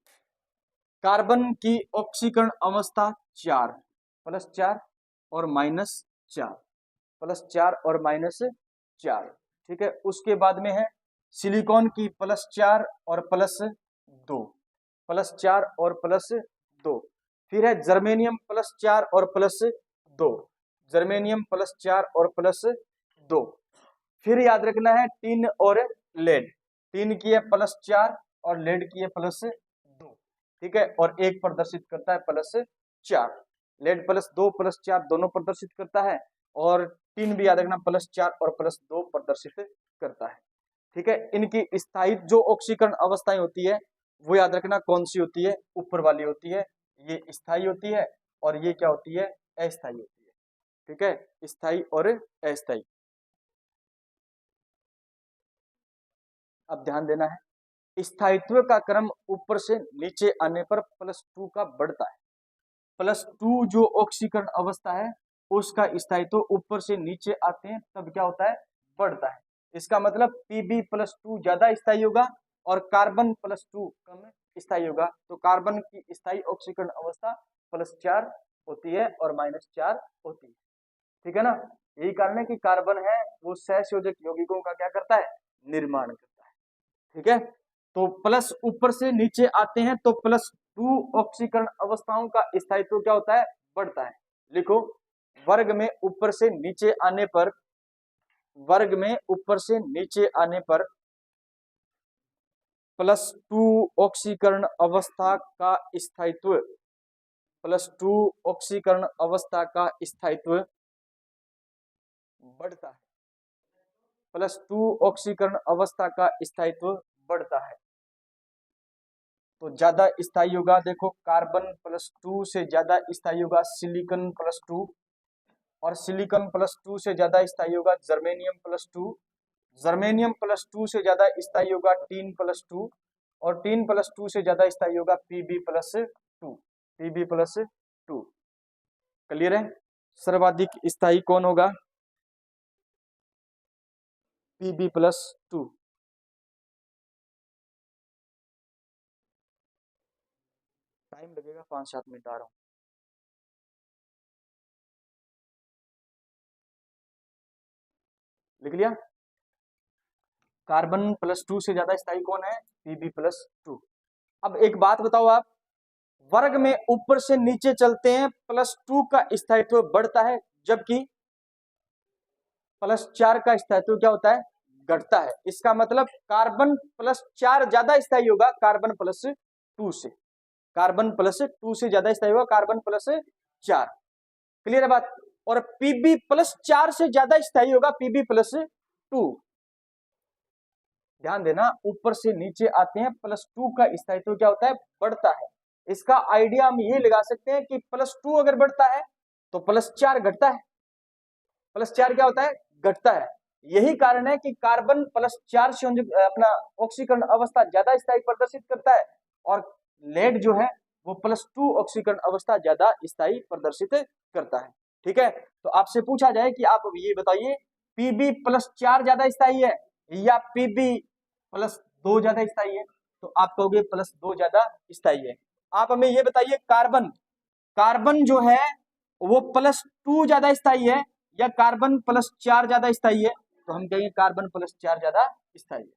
कार्बन की ऑक्सीकरण अवस्था 4, +4 और -4, +4 और -4। ठीक है, उसके बाद में है सिलिकॉन की +4 और +2, +4 और +2। फिर है जर्मेनियम +4 और +2, जर्मेनियम +4 और +2। फिर याद रखना है टिन और लेड, टिन की है +4 और लेड की है +2। ठीक है, और एक प्रदर्शित करता है +4। लेड +2 +4 दोनों प्रदर्शित करता है और टिन भी याद रखना +4 और +2 प्रदर्शित करता है। ठीक है, इनकी स्थायी जो ऑक्सीकरण अवस्थाएं होती है वो याद रखना कौन सी होती है, ऊपर वाली होती है, ये स्थायी होती है और ये क्या होती है, अस्थायी होती है। ठीक है, स्थायी और अस्थायी। अब ध्यान देना है, स्थायित्व का क्रम ऊपर से नीचे आने पर +2 का बढ़ता है। +2 जो ऑक्सीकरण अवस्था है उसका स्थायित्व ऊपर से नीचे आते हैं तब क्या होता है, बढ़ता है। इसका मतलब Pb+2 ज्यादा स्थायी होगा और कार्बन +2 कम स्थायी होगा। तो कार्बन की स्थायी ऑक्सीकरण अवस्था +4 होती है और -4 होती है। ठीक है ना, यही कारण है कि कार्बन है वो सहसंयोजक यौगिकों का क्या करता है, निर्माण करता है। ठीक है, तो प्लस ऊपर से नीचे आते हैं तो +2 ऑक्सीकरण अवस्थाओं का स्थायित्व क्या होता है, बढ़ता है। लिखो, वर्ग में ऊपर से नीचे आने पर, वर्ग में ऊपर से नीचे आने पर +2 ऑक्सीकरण अवस्था का स्थायित्व, +2 ऑक्सीकरण अवस्था का स्थायित्व बढ़ता है। +2 ऑक्सीकरण अवस्था का स्थायित्व बढ़ता है। तो ज्यादा स्थायी होगा, देखो कार्बन +2 से ज्यादा स्थायी होगा सिलिकॉन +2 और सिलिकॉन +2 से ज्यादा स्थायी होगा जर्मेनियम +2, जर्मेनियम +2 से ज्यादा स्थायी होगा टीन +2 और टीन +2 से ज्यादा स्थायी होगा Pb+2, Pb+2। क्लियर है, सर्वाधिक स्थायी कौन होगा, Pb+2। टाइम लगेगा 5-7 मिनट, आ रहा हूं। लिख लिया। कार्बन प्लस 2 से ज्यादा स्थायी कौन है? Pb plus 2। अब एक बात बताओ आप, वर्ग में ऊपर से नीचे चलते हैं प्लस 2 का स्थायित्व बढ़ता है, जबकि प्लस 4 का स्थायित्व क्या होता है? घटता है। इसका मतलब कार्बन प्लस 4 ज्यादा स्थायी होगा कार्बन प्लस 2 से। कार्बन प्लस 2 से ज्यादा स्थायी होगा कार्बन प्लस 4। क्लियर है बात? और Pb प्लस 4 से ज्यादा स्थायी होगा Pb प्लस 2। ध्यान देना, ऊपर से नीचे आते हैं प्लस 2 का स्थायित्व क्या होता है? बढ़ता है। इसका आइडिया हम ये लगा सकते हैं कि प्लस 2 अगर बढ़ता है तो प्लस 4 घटता है। प्लस 4 क्या होता है? घटता है। यही कारण है कि कार्बन प्लस 4 से अपना ऑक्सीकरण अवस्था ज्यादा स्थायी प्रदर्शित करता है, और लेड जो है वो प्लस 2 ऑक्सीकरण अवस्था ज्यादा स्थायी प्रदर्शित करता है। ठीक है, तो आपसे पूछा जाए कि आप ये बताइए Pb प्लस 4 ज्यादा स्थायी है या Pb प्लस 2 ज्यादा स्थायी है, तो आप कहोगे प्लस 2 ज्यादा स्थायी है। आप हमें ये बताइए कार्बन, कार्बन जो है वो प्लस 2 ज्यादा स्थायी है या कार्बन प्लस 4 ज्यादा स्थायी है, तो हम कहेंगे कार्बन प्लस 4 ज्यादा स्थायी है।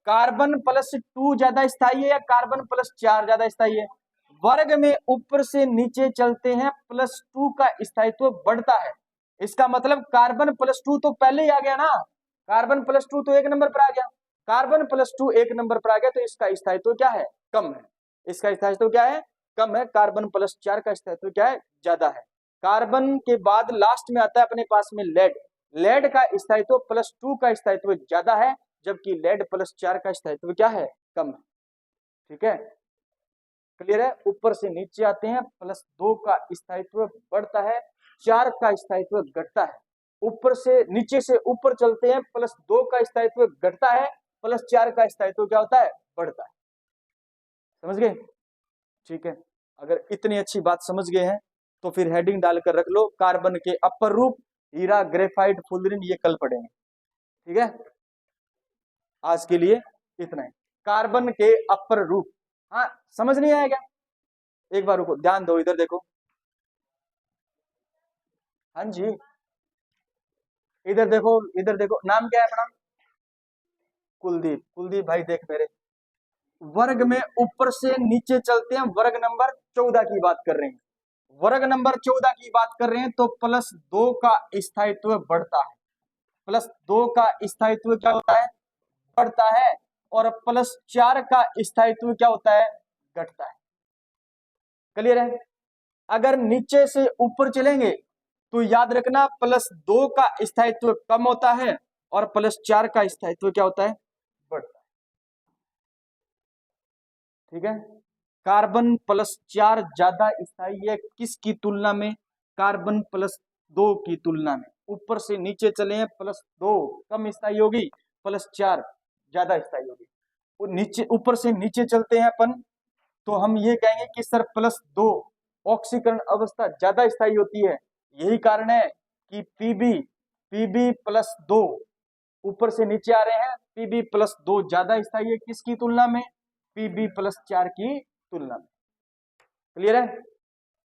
कार्बन प्लस 2 ज्यादा स्थायी है या कार्बन प्लस 4 ज्यादा स्थायी है? वर्ग में ऊपर से नीचे चलते हैं प्लस 2 का स्थायित्व बढ़ता है। इसका मतलब कार्बन प्लस 2 तो पहले ही आ गया ना, कार्बन प्लस 2 तो 1 नंबर पर आ गया। कार्बन प्लस 2 1 नंबर पर आ गया तो इसका स्थायित्व क्या है? कम है। इसका स्थायित्व क्या है? कम है। कार्बन प्लस 4 का स्थायित्व क्या है? ज्यादा है। कार्बन के बाद लास्ट में आता है अपने पास में लेड। लेड का स्थायित्व प्लस 2 का स्थायित्व ज्यादा है, जबकि लेड प्लस 4 का स्थायित्व क्या है? कम है। ठीक है, क्लियर है? ऊपर से नीचे आते हैं प्लस 2 का स्थायित्व बढ़ता है, 4 का स्थायित्व घटता है। ऊपर से नीचे से ऊपर चलते हैं प्लस 2 का स्थायित्व घटता है, प्लस 4 का स्थायित्व क्या होता है? बढ़ता है। समझ गए? ठीक है, अगर इतनी अच्छी बात समझ गए हैं तो फिर हेडिंग डालकर रख लो, कार्बन के अपर रूप हीरा, ग्रेफाइट, फुलरिन, ये कल पढ़ेंगे। ठीक है, आज के लिए इतना है। कार्बन के अपर रूप, हाँ समझ नहीं आएगा? एक बार रुको, ध्यान दो, इधर देखो। हाँ जी, इधर देखो, इधर देखो। नाम क्या है अपना? कुलदीप। कुलदीप भाई देख मेरे, वर्ग में ऊपर से नीचे चलते हैं, वर्ग नंबर 14 की बात कर रहे हैं। वर्ग नंबर 14 की बात कर रहे हैं तो प्लस 2 का स्थायित्व बढ़ता है। प्लस 2 का स्थायित्व क्या होता है? बढ़ता है। और प्लस 4 का स्थायित्व क्या होता है? घटता है। क्लियर है? अगर नीचे से ऊपर चलेंगे तो याद रखना प्लस 2 का स्थायित्व कम होता है और प्लस 4 का स्थायित्व क्या होता है? बढ़ता है। ठीक है, कार्बन प्लस 4 ज्यादा स्थायी है किसकी तुलना में? कार्बन प्लस 2 की तुलना में। ऊपर से नीचे चले हैं, प्लस 2 कम स्थायी होगी, प्लस 4 ज्यादा स्थायी होगी। और नीचे, ऊपर से नीचे चलते हैं अपन, तो हम ये कहेंगे कि सर प्लस 2 ऑक्सीकरण अवस्था ज्यादा स्थायी होती है। यही कारण है कि पीबी प्लस 2, ऊपर से नीचे आ रहे हैं, पीबी प्लस 2 ज्यादा स्थायी है किसकी तुलना में? पीबी प्लस 4 की तुलना में। क्लियर है?